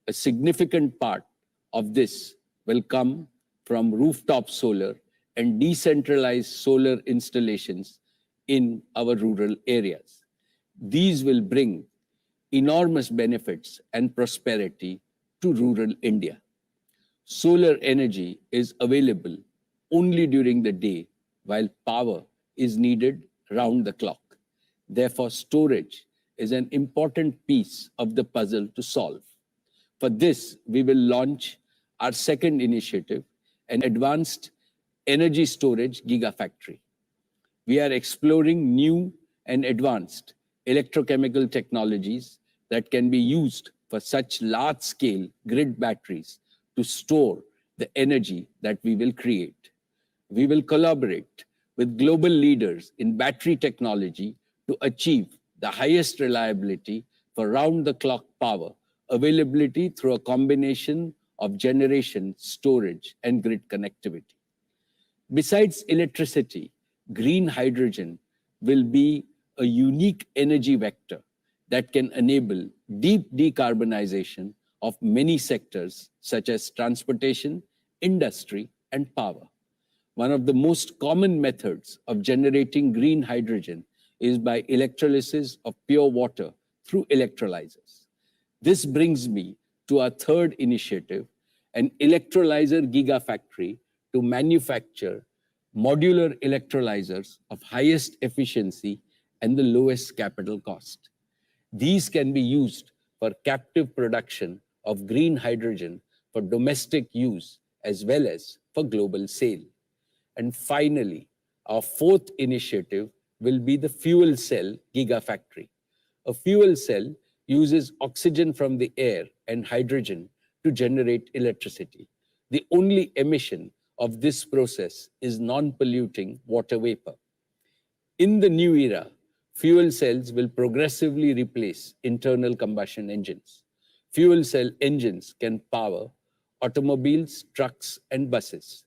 A significant part of this will come from rooftop solar and decentralized solar installations in our rural areas. These will bring enormous benefits and prosperity to rural India. Solar energy is available only during the day, while power is needed round the clock. Therefore, storage is an important piece of the puzzle to solve. For this, we will launch our second initiative, an advanced energy storage gigafactory. We are exploring new and advanced electrochemical technologies that can be used for such large-scale grid batteries to store the energy that we will create. We will collaborate with global leaders in battery technology to achieve the highest reliability for round-the-clock power availability through a combination of generation, storage, and grid connectivity. Besides electricity, green hydrogen will be a unique energy vector that can enable deep decarbonization of many sectors such as transportation, industry, and power. One of the most common methods of generating green hydrogen is by electrolysis of pure water through electrolyzers. This brings me to our third initiative, an electrolyzer gigafactory to manufacture modular electrolyzers of highest efficiency and the lowest capital cost. These can be used for captive production of green hydrogen for domestic use as well as for global sale. And finally, our fourth initiative will be the fuel cell gigafactory. A fuel cell uses oxygen from the air and hydrogen to generate electricity. The only emission of this process is non-polluting water vapor. In the new era, fuel cells will progressively replace internal combustion engines. Fuel cell engines can power automobiles, trucks, and buses.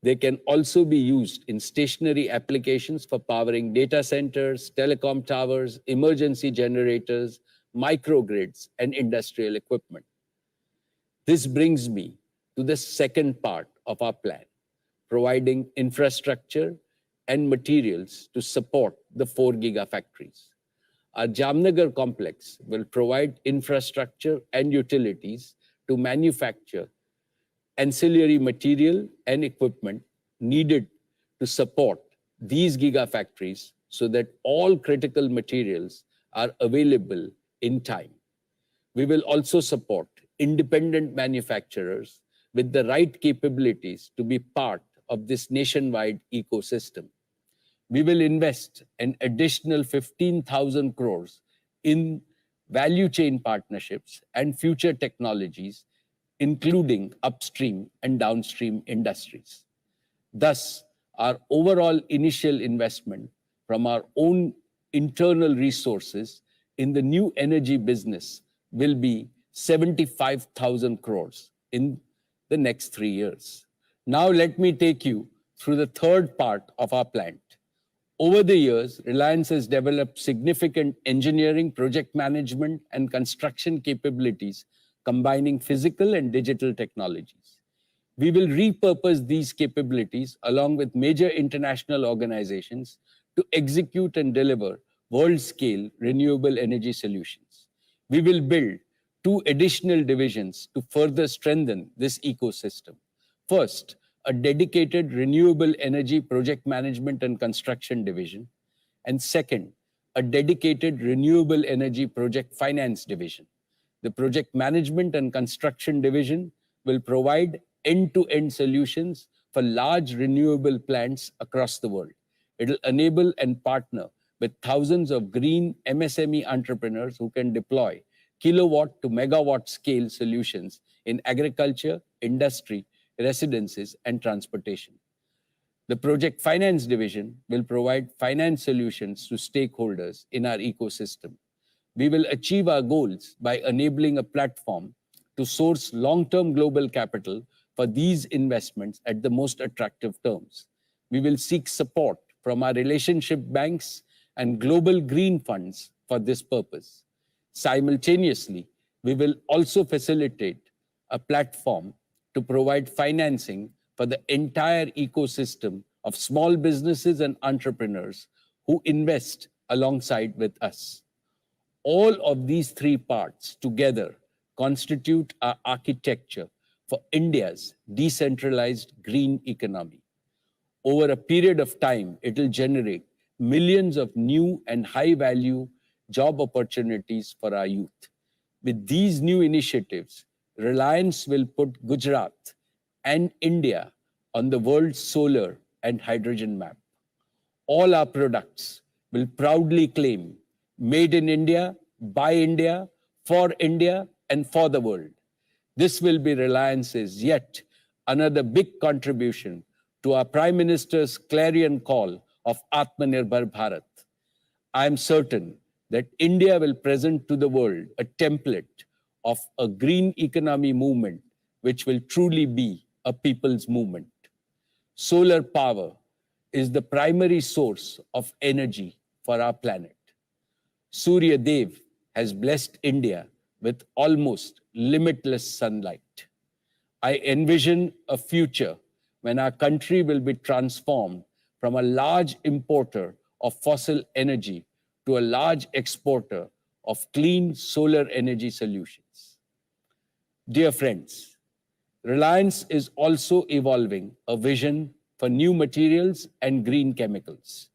They can also be used in stationary applications for powering data centers, telecom towers, emergency generators, microgrids, and industrial equipment. This brings me to the second part of our plan, providing infrastructure and materials to support the 4 gigafactories. Our Jamnagar complex will provide infrastructure and utilities to manufacture ancillary material and equipment needed to support these gigafactories so that all critical materials are available in time. We will also support independent manufacturers with the right capabilities to be part of this nationwide ecosystem. We will invest an additional 15,000 crores in value chain partnerships and future technologies, including upstream and downstream industries. Thus, our overall initial investment from our own internal resources in the new energy business will be 75,000 crores in the next 3 years. Now, let me take you through the third part of our plant. Over the years, Reliance has developed significant engineering, project management, and construction capabilities combining physical and digital technologies. We will repurpose these capabilities along with major international organizations to execute and deliver world-scale renewable energy solutions. We will build 2 additional divisions to further strengthen this ecosystem. First, a dedicated renewable energy project management and construction division. And second, a dedicated renewable energy project finance division. The project management and construction division will provide end-to-end solutions for large renewable plants across the world. It will enable and partner with thousands of green MSME entrepreneurs who can deploy kilowatt to megawatt scale solutions in agriculture, industry, residences, and transportation. The project finance division will provide finance solutions to stakeholders in our ecosystem. We will achieve our goals by enabling a platform to source long-term global capital for these investments at the most attractive terms. We will seek support from our relationship banks and global green funds for this purpose. Simultaneously, we will also facilitate a platform to provide financing for the entire ecosystem of small businesses and entrepreneurs who invest alongside with us. All of these 3 parts together constitute our architecture for India's decentralized green economy. Over a period of time, it will generate millions of new and high-value job opportunities for our youth. With these new initiatives, Reliance will put Gujarat and India on the world's solar and hydrogen map. All our products will proudly claim made in India, by India, for India, and for the world. This will be Reliance's yet another big contribution to our Prime Minister's clarion call of Atmanirbhar Bharat. I am certain that India will present to the world a template of a green economy movement which will truly be a people's movement. Solar power is the primary source of energy for our planet. Surya Dev has blessed India with almost limitless sunlight. I envision a future when our country will be transformed from a large importer of fossil energy to a large exporter of clean solar energy solutions. Dear friends, Reliance is also evolving a vision for new materials and green chemicals.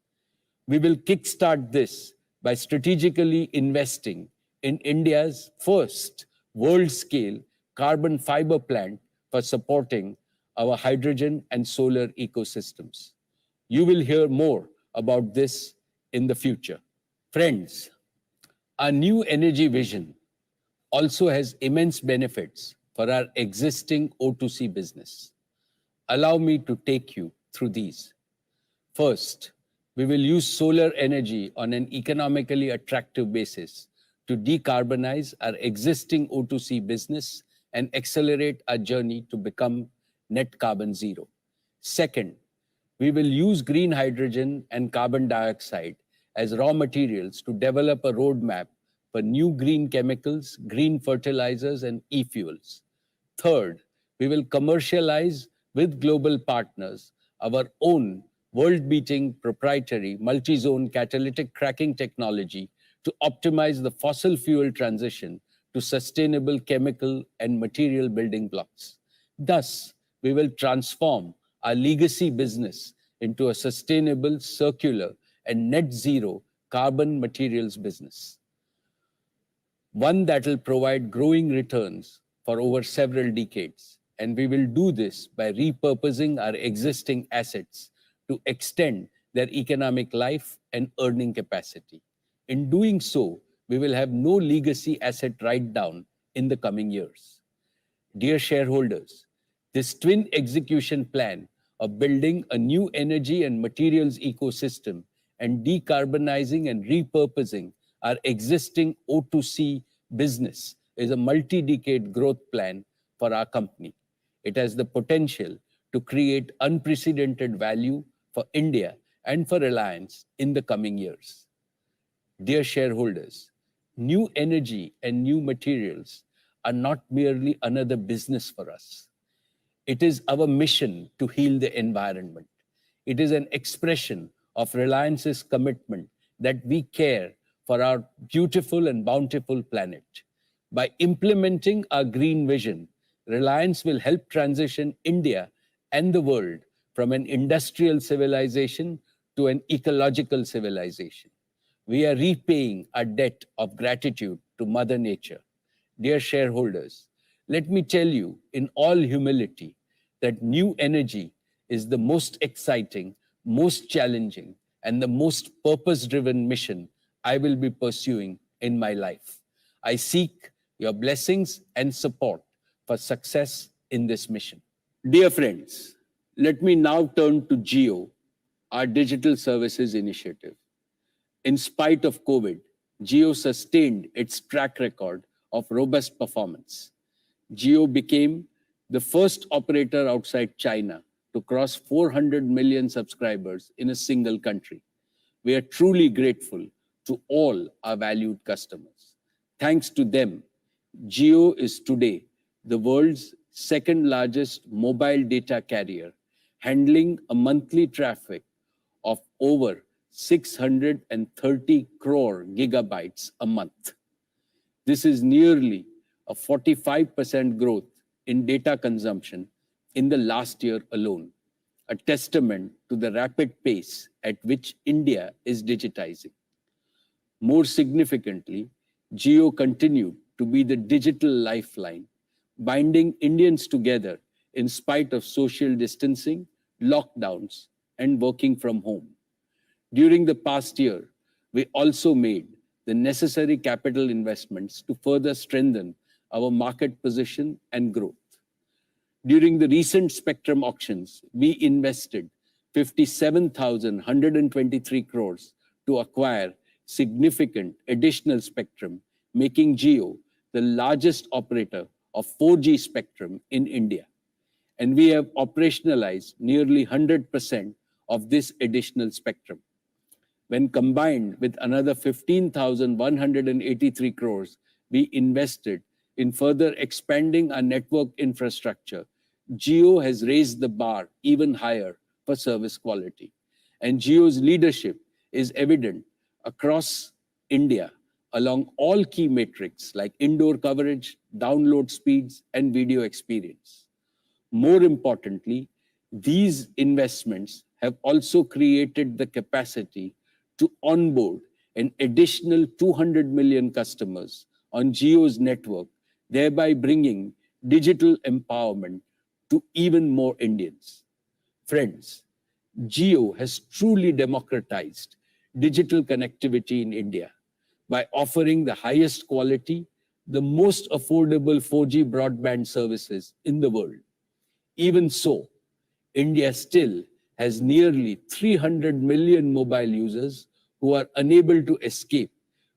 We will kickstart this by strategically investing in India's first world-scale carbon fiber plant for supporting our hydrogen and solar ecosystems. You will hear more about this in the future. Friends, our new energy vision also has immense benefits for our existing O2C business. Allow me to take you through these. First, we will use solar energy on an economically attractive basis to decarbonize our existing O2C business and accelerate our journey to become net carbon zero. Second, we will use green hydrogen and carbon dioxide as raw materials to develop a roadmap for new green chemicals, green fertilizers, and e-fuels. Third, we will commercialize with global partners our own world-beating proprietary multi-zone catalytic cracking technology to optimize the fossil fuel transition to sustainable chemical and material building blocks. Thus, we will transform our legacy business into a sustainable, circular, and net zero carbon materials business. One that will provide growing returns for over several decades. And we will do this by repurposing our existing assets to extend their economic life and earning capacity. In doing so, we will have no legacy asset write-down in the coming years. Dear shareholders, this twin execution plan of building a new energy and materials ecosystem and decarbonizing and repurposing our existing O2C business is a multi-decade growth plan for our company. It has the potential to create unprecedented value for India and for Reliance in the coming years. Dear shareholders, new energy and new materials are not merely another business for us. It is our mission to heal the environment. It is an expression of Reliance's commitment that we care for our beautiful and bountiful planet. By implementing our green vision, Reliance will help transition India and the world from an industrial civilization to an ecological civilization. We are repaying our debt of gratitude to Mother Nature. Dear shareholders, let me tell you in all humility that new energy is the most exciting, most challenging, and the most purpose-driven mission I will be pursuing in my life. I seek your blessings and support for success in this mission. Dear friends, let me now turn to Jio, our digital services initiative. In spite of COVID, Jio sustained its track record of robust performance. Jio became the first operator outside China to cross 400 million subscribers in a single country. We are truly grateful to all our valued customers. Thanks to them, Jio is today the world's second largest mobile data carrier, handling a monthly traffic of over 630 crore gigabytes a month. This is nearly a 45% growth in data consumption in the last year alone, a testament to the rapid pace at which India is digitizing. More significantly, Jio continued to be the digital lifeline, binding Indians together in spite of social distancing, lockdowns, and working from home. During the past year, we also made the necessary capital investments to further strengthen our market position and growth. During the recent spectrum auctions, we invested 57,123 crores to acquire significant additional spectrum, making Jio the largest operator of 4G spectrum in India. And we have operationalized nearly 100% of this additional spectrum. When combined with another 15,183 crores we invested in further expanding our network infrastructure, Jio has raised the bar even higher for service quality. And Jio's leadership is evident across India along all key metrics like indoor coverage, download speeds, and video experience. More importantly, these investments have also created the capacity to onboard an additional 200 million customers on Jio's network, thereby bringing digital empowerment to even more Indians. Friends, Jio has truly democratized digital connectivity in India by offering the highest quality, the most affordable 4G broadband services in the world. Even so, India still has nearly 300 million mobile users who are unable to escape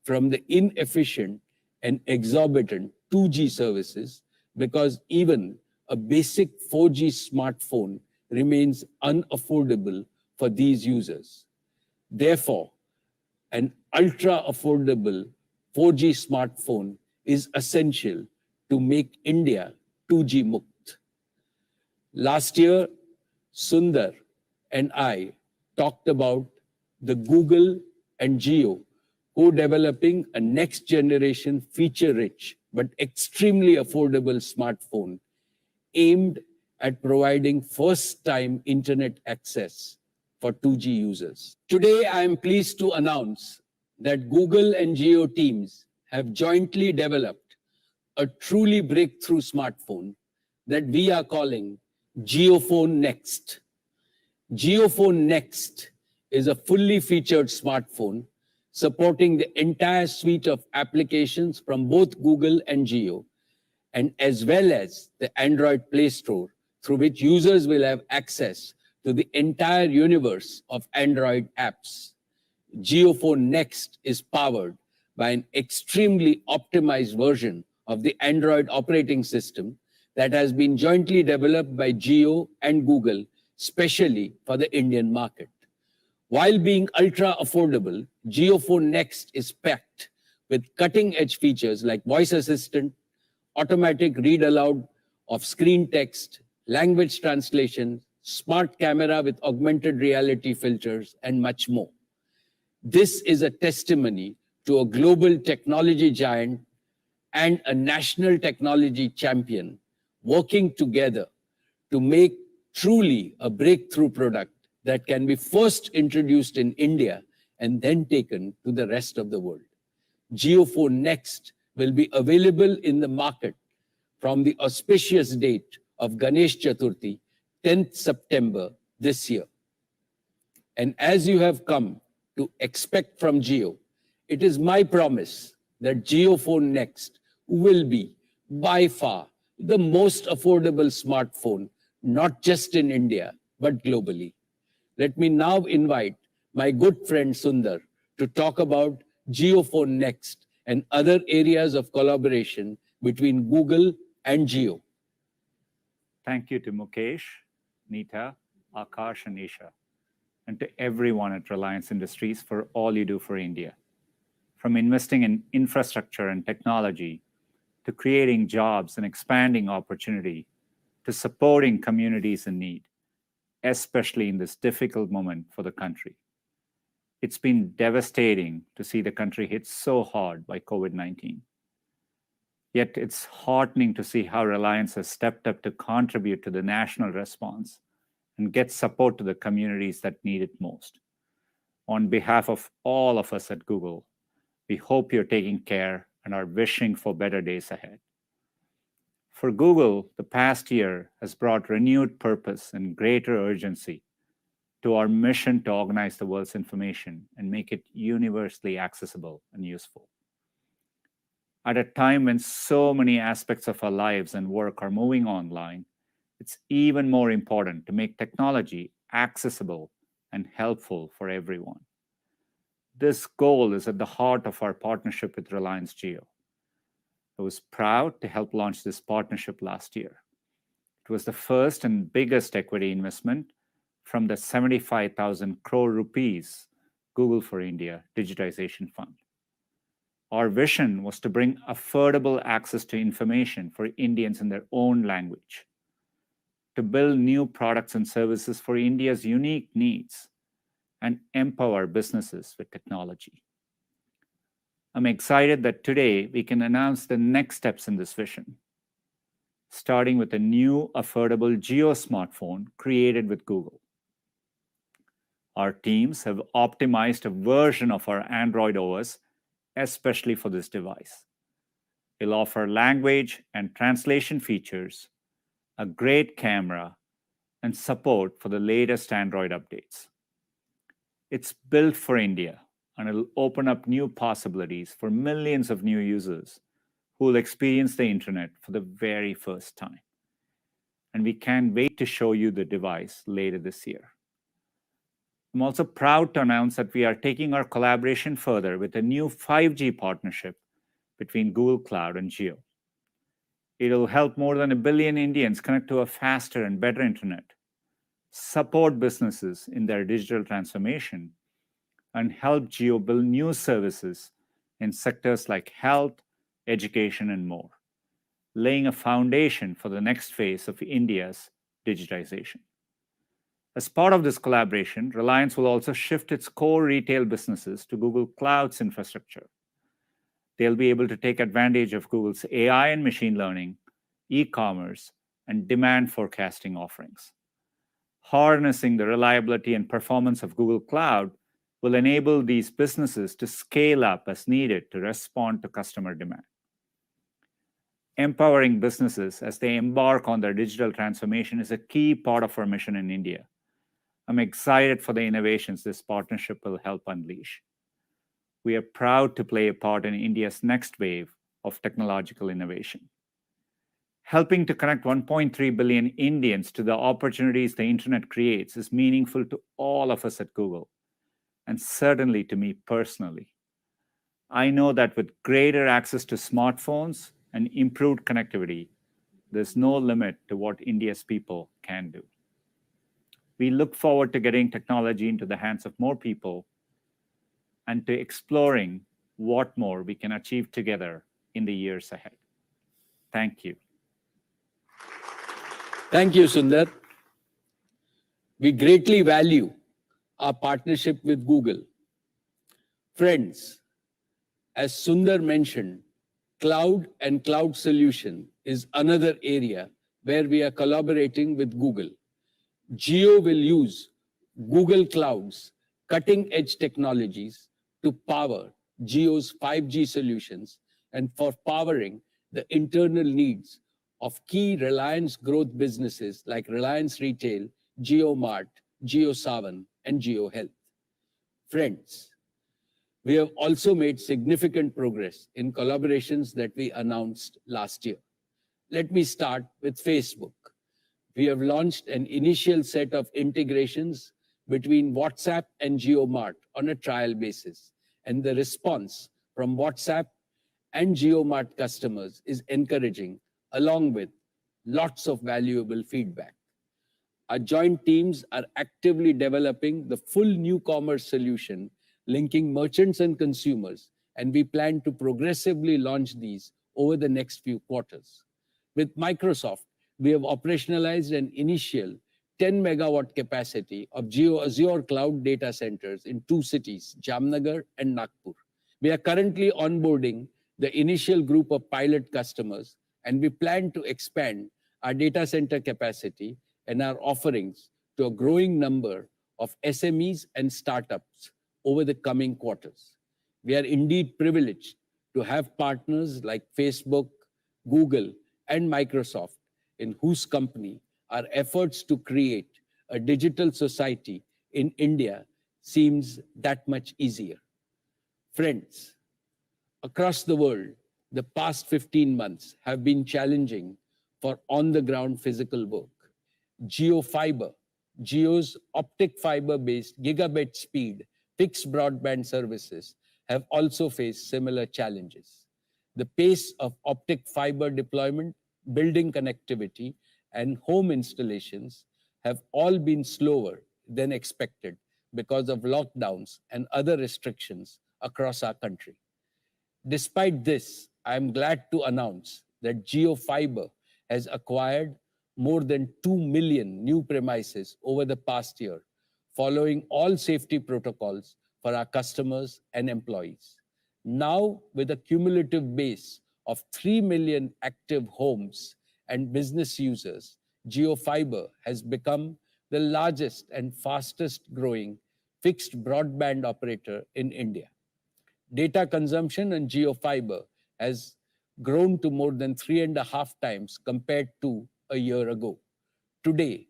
from the inefficient and exorbitant 2G services because even a basic 4G smartphone remains unaffordable for these users. Therefore, an ultra-affordable 4G smartphone is essential to make India 2G Mukt. Last year, Sundar and I talked about the Google and Jio co-developing a next-generation feature-rich but extremely affordable smartphone, aimed at providing first-time internet access for 2G users. Today, I am pleased to announce that Google and Jio teams have jointly developed a truly breakthrough smartphone that we are calling JioPhone Next. JioPhone Next is a fully featured smartphone supporting the entire suite of applications from both Google and Jio, and as well as the Android Play Store, through which users will have access to the entire universe of Android apps. JioPhone Next is powered by an extremely optimized version of the Android operating system that has been jointly developed by Jio and Google, specially for the Indian market. While being ultra affordable, JioPhone Next is packed with cutting-edge features like voice assistant, automatic read aloud of screen text, language translation, smart camera with augmented reality filters, and much more. This is a testimony to a global technology giant and a national technology champion working together to make truly a breakthrough product that can be first introduced in India and then taken to the rest of the world. JioPhone Next will be available in the market from the auspicious date of Ganesh Chaturthi, 10th September this year. And as you have come to expect from Jio, it is my promise that JioPhone Next will be by far the most affordable smartphone, not just in India, but globally. Let me now invite my good friend Sundar to talk about JioPhone Next and other areas of collaboration between Google and Jio. Thank you to Mukesh, Neeta, Akash, and Isha, and to everyone at Reliance Industries for all you do for India. From investing in infrastructure and technology, to creating jobs and expanding opportunity, to supporting communities in need, especially in this difficult moment for the country. It's been devastating to see the country hit so hard by COVID-19. Yet it's heartening to see how Reliance has stepped up to contribute to the national response and get support to the communities that need it most. On behalf of all of us at Google, we hope you're taking care and are wishing for better days ahead. For Google, the past year has brought renewed purpose and greater urgency to our mission to organize the world's information and make it universally accessible and useful. At a time when so many aspects of our lives and work are moving online, it's even more important to make technology accessible and helpful for everyone. This goal is at the heart of our partnership with Reliance Jio. I was proud to help launch this partnership last year. It was the first and biggest equity investment from the 75,000 crore rupees Google for India Digitization Fund. Our vision was to bring affordable access to information for Indians in their own language, to build new products and services for India's unique needs, and empower businesses with technology. I'm excited that today we can announce the next steps in this vision, starting with a new affordable Jio smartphone created with Google. Our teams have optimized a version of our Android OS especially for this device. It'll offer language and translation features, a great camera, and support for the latest Android updates. It's built for India, and it'll open up new possibilities for millions of new users who will experience the internet for the very first time. And we can't wait to show you the device later this year. I'm also proud to announce that we are taking our collaboration further with a new 5G partnership between Google Cloud and Jio. It'll help more than 1 billion Indians connect to a faster and better internet, support businesses in their digital transformation, and help Jio build new services in sectors like health, education, and more, laying a foundation for the next phase of India's digitization. As part of this collaboration, Reliance will also shift its core retail businesses to Google Cloud's infrastructure. They'll be able to take advantage of Google's AI and machine learning, e-commerce, and demand forecasting offerings. harnessing the reliability and performance of Google Cloud will enable these businesses to scale up as needed to respond to customer demand. Empowering businesses as they embark on their digital transformation is a key part of our mission in India. I'm excited for the innovations this partnership will help unleash. We are proud to play a part in India's next wave of technological innovation. Helping to connect 1.3 billion Indians to the opportunities the internet creates is meaningful to all of us at Google, and certainly to me personally. I know that with greater access to smartphones and improved connectivity, there's no limit to what India's people can do. We look forward to getting technology into the hands of more people and to exploring what more we can achieve together in the years ahead. Thank you. Thank you, Sundar. We greatly value our partnership with Google. Friends, as Sundar mentioned, cloud and cloud solution is another area where we are collaborating with Google. Jio will use Google Cloud's cutting-edge technologies to power Jio's 5G solutions and for powering the internal needs of key Reliance growth businesses like Reliance Retail, JioMart, JioSaavn, and JioHealth. Friends, we have also made significant progress in collaborations that we announced last year. Let me start with Facebook. We have launched an initial set of integrations between WhatsApp and JioMart on a trial basis, and the response from WhatsApp and JioMart customers is encouraging, along with lots of valuable feedback. Our joint teams are actively developing the full new commerce solution linking merchants and consumers, and we plan to progressively launch these over the next few quarters. With Microsoft, we have operationalized an initial 10 megawatt capacity of Jio Azure cloud data centers in 2 cities, Jamnagar and Nagpur. We are currently onboarding the initial group of pilot customers, and we plan to expand our data center capacity and our offerings to a growing number of SMEs and startups over the coming quarters. We are indeed privileged to have partners like Facebook, Google, and Microsoft, in whose company our efforts to create a digital society in India seems that much easier. Friends, across the world, the past 15 months have been challenging for on-the-ground physical work. JioFiber, Jio's optic fiber-based gigabit speed fixed broadband services have also faced similar challenges. The pace of optic fiber deployment, building connectivity, and home installations have all been slower than expected because of lockdowns and other restrictions across our country. Despite this, I am glad to announce that JioFiber has acquired more than 2 million new premises over the past year, following all safety protocols for our customers and employees. Now, with a cumulative base of 3 million active homes and business users, JioFiber has become the largest and fastest growing fixed broadband operator in India. Data consumption on JioFiber has grown to more than 3.5 times compared to a year ago. Today,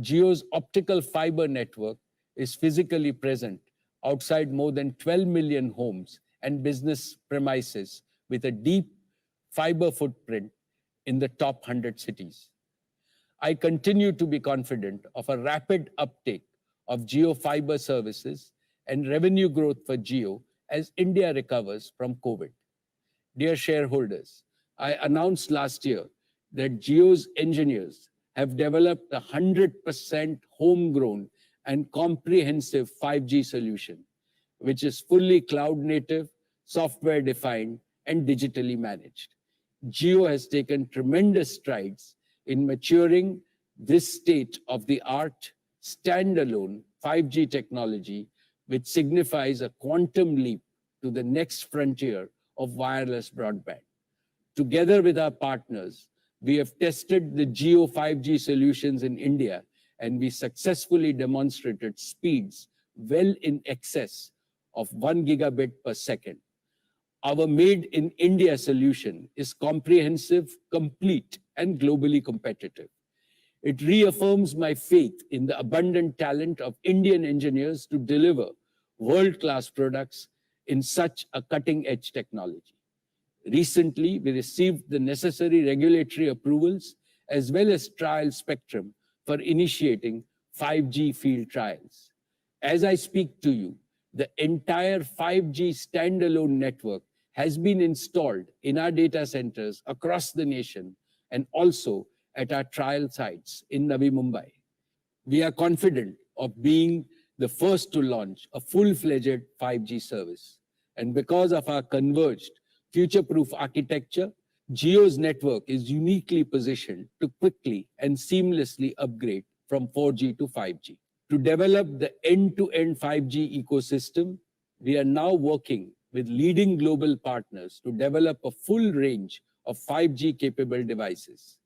Jio's optical fiber network is physically present outside more than 12 million homes and business premises with a deep fiber footprint in the top 100 cities. I continue to be confident of a rapid uptake of JioFiber services and revenue growth for Jio as India recovers from COVID. Dear shareholders, I announced last year that Jio's engineers have developed a 100% homegrown and comprehensive 5G solution, which is fully cloud native, software defined, and digitally managed. Jio has taken tremendous strides in maturing this state-of-the-art standalone 5G technology, which signifies a quantum leap to the next frontier of wireless broadband. Together with our partners, we have tested the Jio 5G solutions in India and we successfully demonstrated speeds well in excess of 1 gigabit per second. Our Made in India solution is comprehensive, complete, and globally competitive. It reaffirms my faith in the abundant talent of Indian engineers to deliver world-class products in such a cutting-edge technology. Recently, we received the necessary regulatory approvals as well as trial spectrum for initiating 5G field trials. As I speak to you, the entire 5G standalone network has been installed in our data centers across the nation and also at our trial sites in Navi Mumbai. We are confident of being the first to launch a full-fledged 5G service. And because of our converged, future-proof architecture, Jio's network is uniquely positioned to quickly and seamlessly upgrade from 4G to 5G. To develop the end-to-end 5G ecosystem, we are now working with leading global partners to develop a full range of 5G capable devices.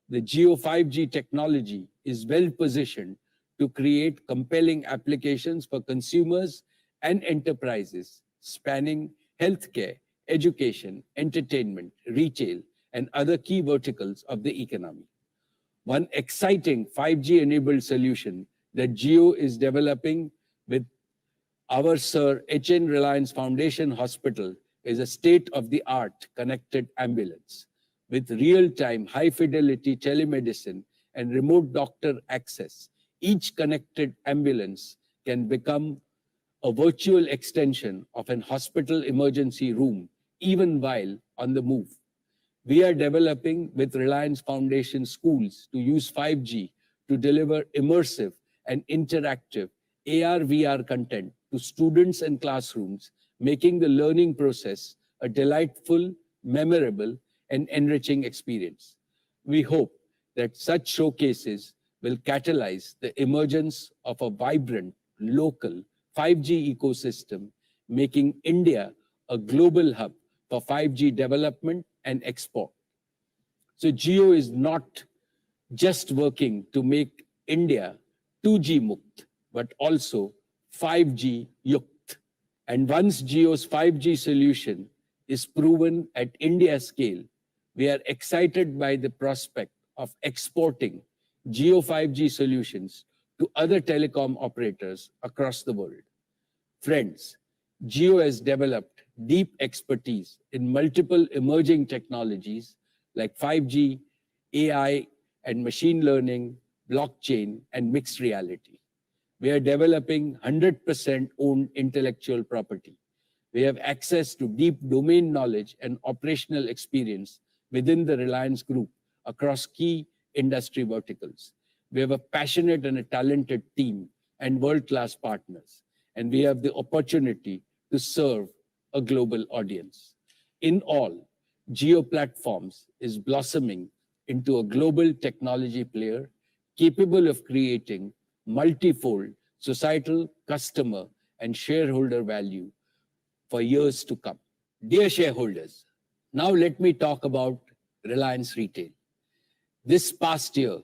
The Jio 5G technology is well positioned to create compelling applications for consumers and enterprises spanning healthcare, education, entertainment, retail, and other key verticals of the economy. One exciting 5G enabled solution that Jio is developing with our Sir H.N. Reliance Foundation Hospital is a state-of-the-art connected ambulance. With real-time, high-fidelity telemedicine and remote doctor access, each connected ambulance can become a virtual extension of an hospital emergency room, even while on the move. We are developing with Reliance Foundation schools to use 5G to deliver immersive and interactive AR/VR content to students and classrooms, making the learning process a delightful, memorable, and enriching experience. We hope that such showcases will catalyze the emergence of a vibrant, local 5G ecosystem, making India a global hub for 5G development and export. So Jio is not just working to make India 2G Mukt, but also 5G Yukt. And once Jio's 5G solution is proven at India scale, we are excited by the prospect of exporting Jio 5G solutions to other telecom operators across the world. Friends, Jio has developed deep expertise in multiple emerging technologies like 5G, AI, and machine learning, blockchain, and mixed reality. We are developing 100% owned intellectual property. We have access to deep domain knowledge and operational experience within the Reliance Group across key industry verticals. We have a passionate and a talented team and world-class partners, and we have the opportunity to serve a global audience. In all, Jio Platforms is blossoming into a global technology player capable of creating multifold societal, customer, and shareholder value for years to come. Dear shareholders, now let me talk about Reliance Retail. This past year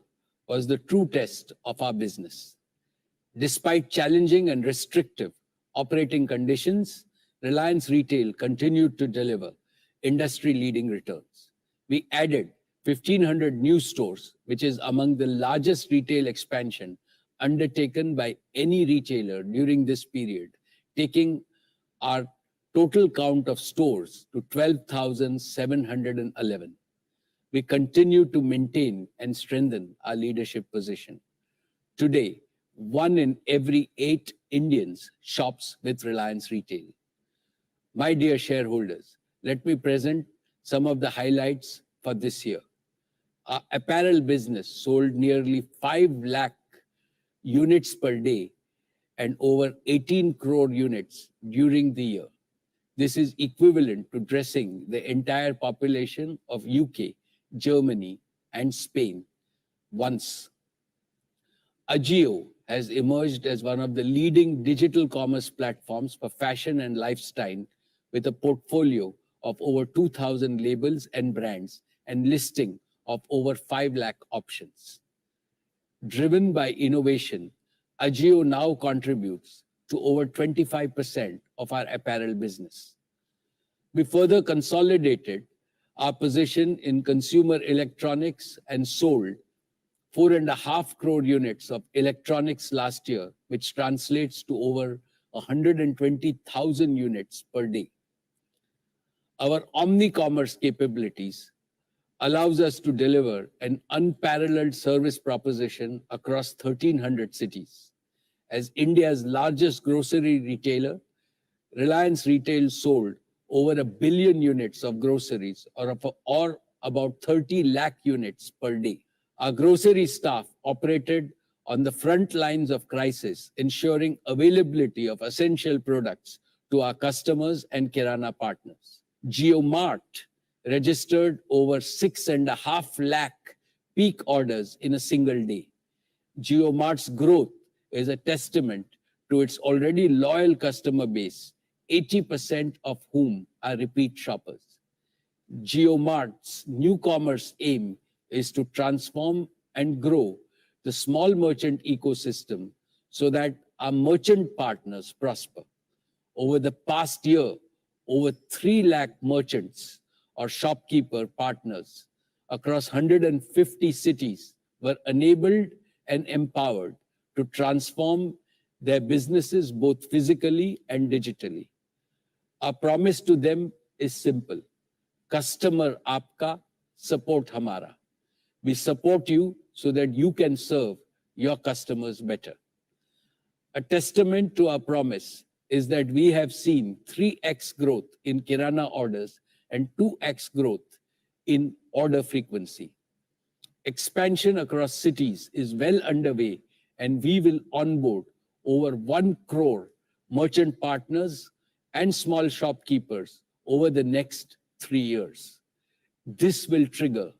was the true test of our business. Despite challenging and restrictive operating conditions, Reliance Retail continued to deliver industry-leading returns. We added 1,500 new stores, which is among the largest retail expansion undertaken by any retailer during this period, taking our total count of stores to 12,711. We continue to maintain and strengthen our leadership position. Today, 1 in every 8 Indians shops with Reliance Retail. My dear shareholders, let me present some of the highlights for this year. Our apparel business sold nearly 5 lakh units per day and over 18 crore units during the year. This is equivalent to dressing the entire population of UK, Germany, and Spain once. Ajio has emerged as one of the leading digital commerce platforms for fashion and lifestyle with a portfolio of over 2,000 labels and brands and listing of over 5 lakh options. Driven by innovation, Ajio now contributes to over 25% of our apparel business. We further consolidated our position in consumer electronics and sold 4.5 crore units of electronics last year, which translates to over 120,000 units per day. Our omni-commerce capabilities allows us to deliver an unparalleled service proposition across 1,300 cities. As India's largest grocery retailer, Reliance Retail sold over 1 billion units of groceries or about 30 lakh units per day. Our grocery staff operated on the front lines of crisis, ensuring availability of essential products to our customers and Kirana partners. JioMart registered over 6.5 lakh peak orders in a single day. JioMart's growth is a testament to its already loyal customer base, 80% of whom are repeat shoppers. JioMart's new commerce aim is to transform and grow the small merchant ecosystem so that our merchant partners prosper. Over the past year, over 3 lakh merchants or shopkeeper partners across 150 cities were enabled and empowered to transform their businesses both physically and digitally. Our promise to them is simple: customer aapka, support hamara. We support you so that you can serve your customers better. A testament to our promise is that we have seen 3x growth in Kirana orders and 2x growth in order frequency. Expansion across cities is well underway, and we will onboard over 1 crore merchant partners and small shopkeepers over the next 3 years. This will trigger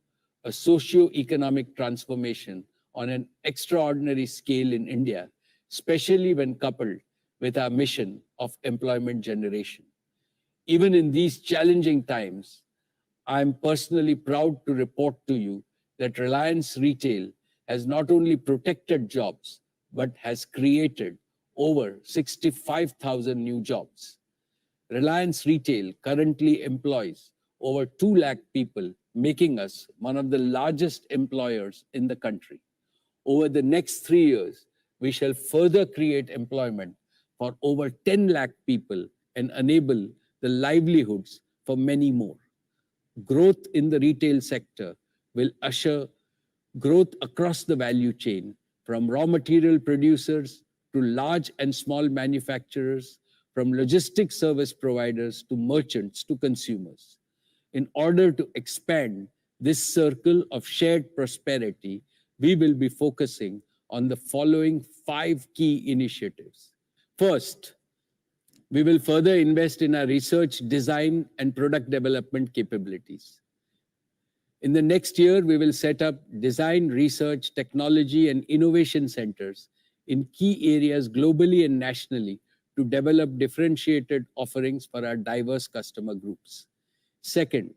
a socio-economic transformation on an extraordinary scale in India, especially when coupled with our mission of employment generation. Even in these challenging times, I am personally proud to report to you that Reliance Retail has not only protected jobs, but has created over 65,000 new jobs. Reliance Retail currently employs over 2 lakh people, making us one of the largest employers in the country. Over the next 3 years, we shall further create employment for over 10 lakh people and enable the livelihoods for many more. Growth in the retail sector will usher growth across the value chain, from raw material producers to large and small manufacturers, from logistics service providers to merchants to consumers. In order to expand this circle of shared prosperity, we will be focusing on the following 5 key initiatives. First, we will further invest in our research, design, and product development capabilities. In the next year, we will set up design, research, technology, and innovation centers in key areas globally and nationally to develop differentiated offerings for our diverse customer groups. Second,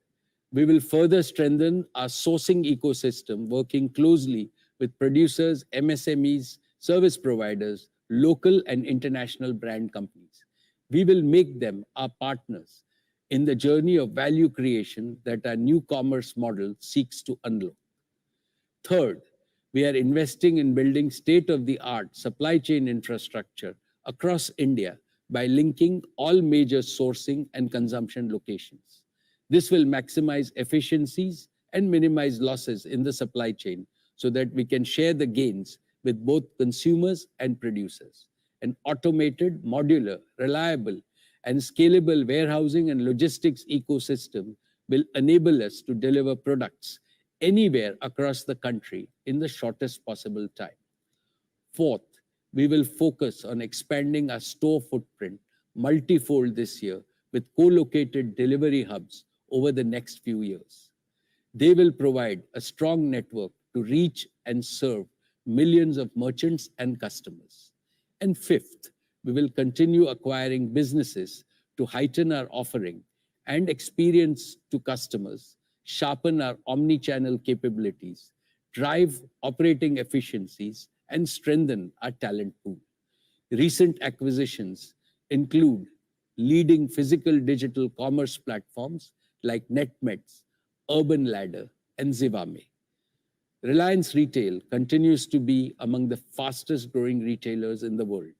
we will further strengthen our sourcing ecosystem, working closely with producers, MSMEs, service providers, local and international brand companies. We will make them our partners in the journey of value creation that our new commerce model seeks to unlock. Third, we are investing in building state-of-the-art supply chain infrastructure across India by linking all major sourcing and consumption locations. This will maximize efficiencies and minimize losses in the supply chain so that we can share the gains with both consumers and producers. An automated, modular, reliable, and scalable warehousing and logistics ecosystem will enable us to deliver products anywhere across the country in the shortest possible time. Fourth, we will focus on expanding our store footprint multifold this year with co-located delivery hubs over the next few years. They will provide a strong network to reach and serve millions of merchants and customers. And fifth, we will continue acquiring businesses to heighten our offering and experience to customers, sharpen our omni-channel capabilities, drive operating efficiencies, and strengthen our talent pool. Recent acquisitions include leading physical digital commerce platforms like NetMeds, Urban Ladder, and Zivame. Reliance Retail continues to be among the fastest growing retailers in the world.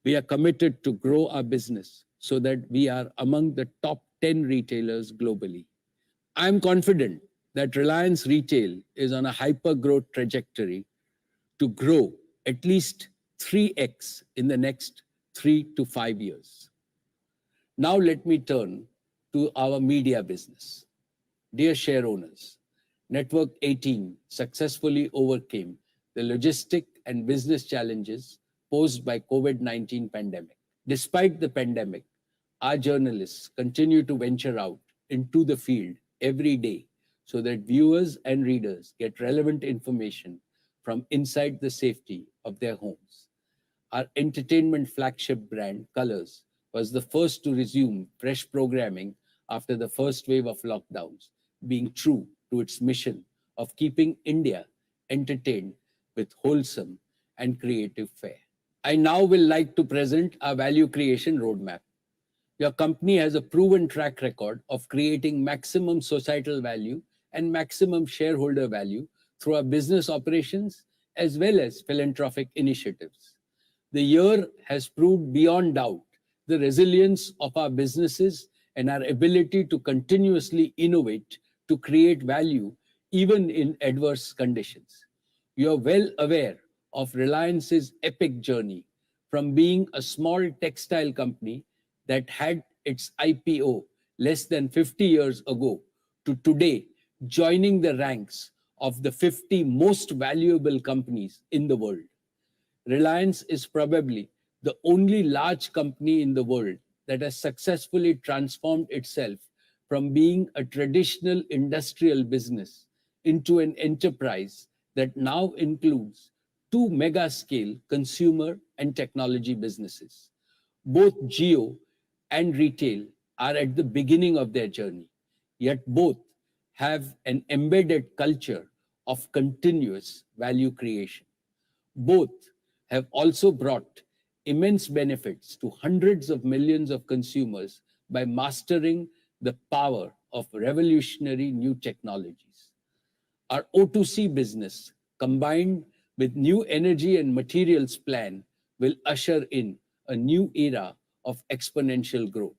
We are committed to grow our business so that we are among the top 10 retailers globally. I am confident that Reliance Retail is on a hyper growth trajectory to grow at least 3x in the next 3 to 5 years. Now let me turn to our media business. Dear share owners, Network 18 successfully overcame the logistic and business challenges posed by COVID-19 pandemic. Despite the pandemic, our journalists continue to venture out into the field every day so that viewers and readers get relevant information from inside the safety of their homes. Our entertainment flagship brand, Colors, was the first to resume fresh programming after the first wave of lockdowns, being true to its mission of keeping India entertained with wholesome and creative fare. I now will like to present our value creation roadmap. Your company has a proven track record of creating maximum societal value and maximum shareholder value through our business operations as well as philanthropic initiatives. The year has proved beyond doubt the resilience of our businesses and our ability to continuously innovate to create value even in adverse conditions. You are well aware of Reliance's epic journey from being a small textile company that had its IPO less than 50 years ago to today joining the ranks of the 50 most valuable companies in the world. Reliance is probably the only large company in the world that has successfully transformed itself from being a traditional industrial business into an enterprise that now includes two mega-scale consumer and technology businesses. Both Jio and retail are at the beginning of their journey, yet both have an embedded culture of continuous value creation. Both have also brought immense benefits to hundreds of millions of consumers by mastering the power of revolutionary new technologies. Our O2C business, combined with new energy and materials plan, will usher in a new era of exponential growth.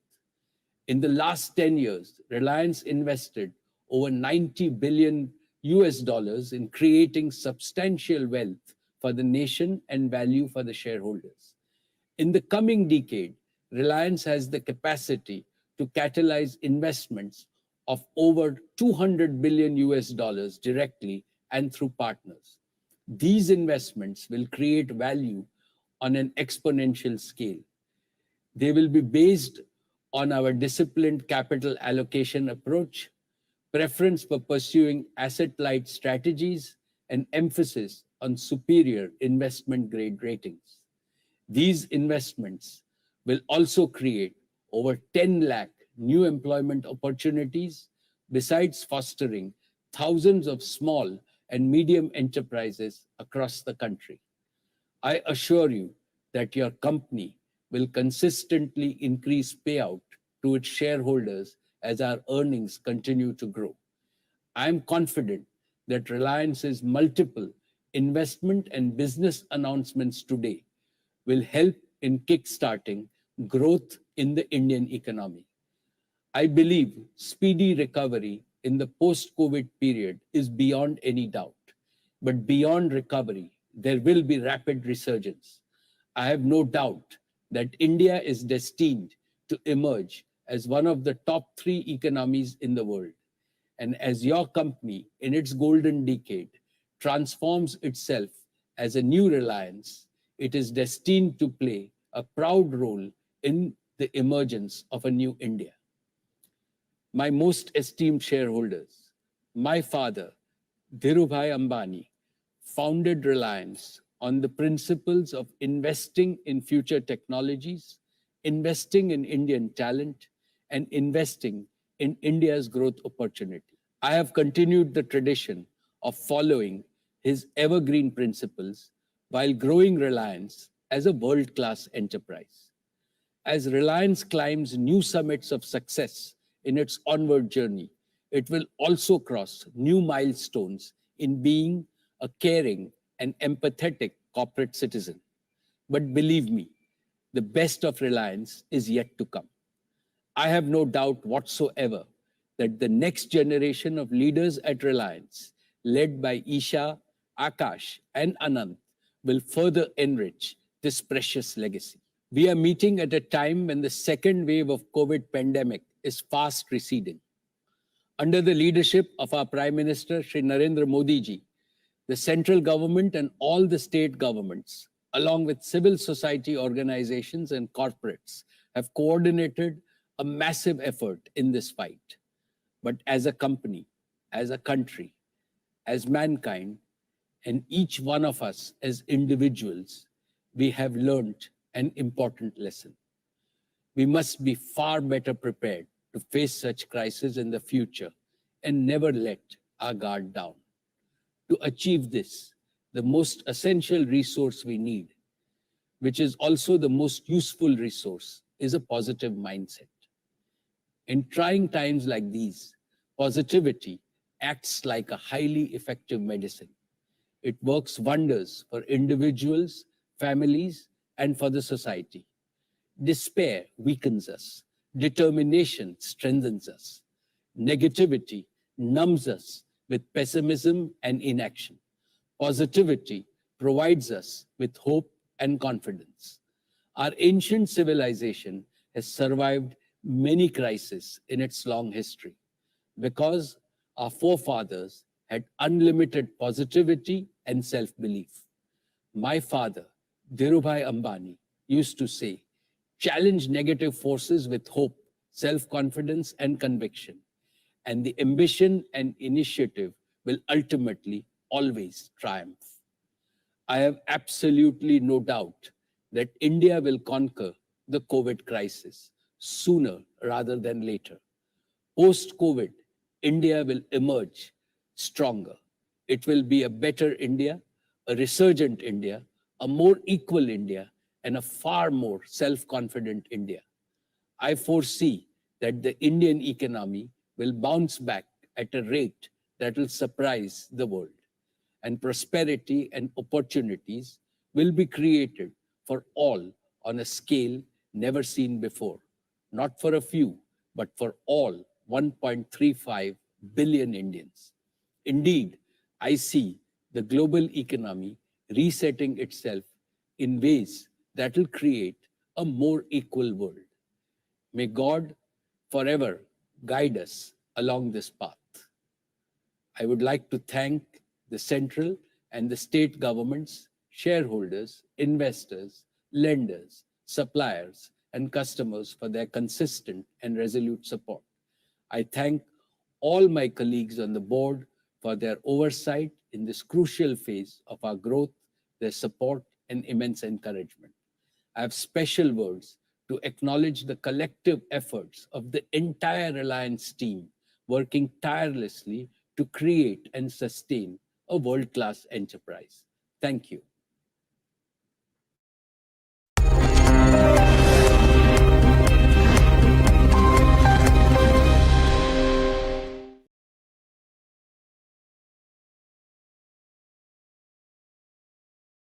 In the last 10 years, Reliance invested over $90 billion in creating substantial wealth for the nation and value for the shareholders. In the coming decade, Reliance has the capacity to catalyze investments of over $200 billion directly and through partners. These investments will create value on an exponential scale. They will be based on our disciplined capital allocation approach, preference for pursuing asset-light strategies, and emphasis on superior investment-grade ratings. These investments will also create over 10 lakh new employment opportunities, besides fostering thousands of small and medium enterprises across the country. I assure you that your company will consistently increase payout to its shareholders as our earnings continue to grow. I am confident that Reliance's multiple investment and business announcements today will help in kickstarting growth in the Indian economy. I believe speedy recovery in the post-COVID period is beyond any doubt. But beyond recovery, there will be rapid resurgence. I have no doubt that India is destined to emerge as one of the top 3 economies in the world. And as your company, in its golden decade, transforms itself as a new Reliance, it is destined to play a proud role in the emergence of a new India. My most esteemed shareholders, my father, Dhirubhai Ambani, founded Reliance on the principles of investing in future technologies, investing in Indian talent, and investing in India's growth opportunity. I have continued the tradition of following his evergreen principles while growing Reliance as a world-class enterprise. As Reliance climbs new summits of success in its onward journey, it will also cross new milestones in being a caring and empathetic corporate citizen. But believe me, the best of Reliance is yet to come. I have no doubt whatsoever that the next generation of leaders at Reliance, led by Isha, Akash, and Anant, will further enrich this precious legacy. We are meeting at a time when the second wave of COVID pandemic is fast receding. Under the leadership of our Prime Minister, Shri Narendra Modi ji, the central government and all the state governments, along with civil society organizations and corporates, have coordinated a massive effort in this fight. But as a company, as a country, as mankind, and each one of us as individuals, we have learned an important lesson. We must be far better prepared to face such crises in the future and never let our guard down. To achieve this, the most essential resource we need, which is also the most useful resource, is a positive mindset. In trying times like these, positivity acts like a highly effective medicine. It works wonders for individuals, families, and for the society. Despair weakens us. Determination strengthens us. Negativity numbs us with pessimism and inaction. Positivity provides us with hope and confidence. Our ancient civilization has survived many crises in its long history because our forefathers had unlimited positivity and self-belief. My father, Dhirubhai Ambani, used to say, challenge negative forces with hope, self-confidence, and conviction, and the ambition and initiative will ultimately always triumph. I have absolutely no doubt that India will conquer the COVID crisis sooner rather than later. Post-COVID, India will emerge stronger. It will be a better India, a resurgent India, a more equal India, and a far more self-confident India. I foresee that the Indian economy will bounce back at a rate that will surprise the world, and prosperity and opportunities will be created for all on a scale never seen before, not for a few, but for all 1.35 billion Indians. Indeed, I see the global economy resetting itself in ways that will create a more equal world. May God forever guide us along this path. I would like to thank the central and the state governments, shareholders, investors, lenders, suppliers, and customers for their consistent and resolute support. I thank all my colleagues on the board for their oversight in this crucial phase of our growth, their support, and immense encouragement. I have special words to acknowledge the collective efforts of the entire Reliance team working tirelessly to create and sustain a world-class enterprise. Thank you.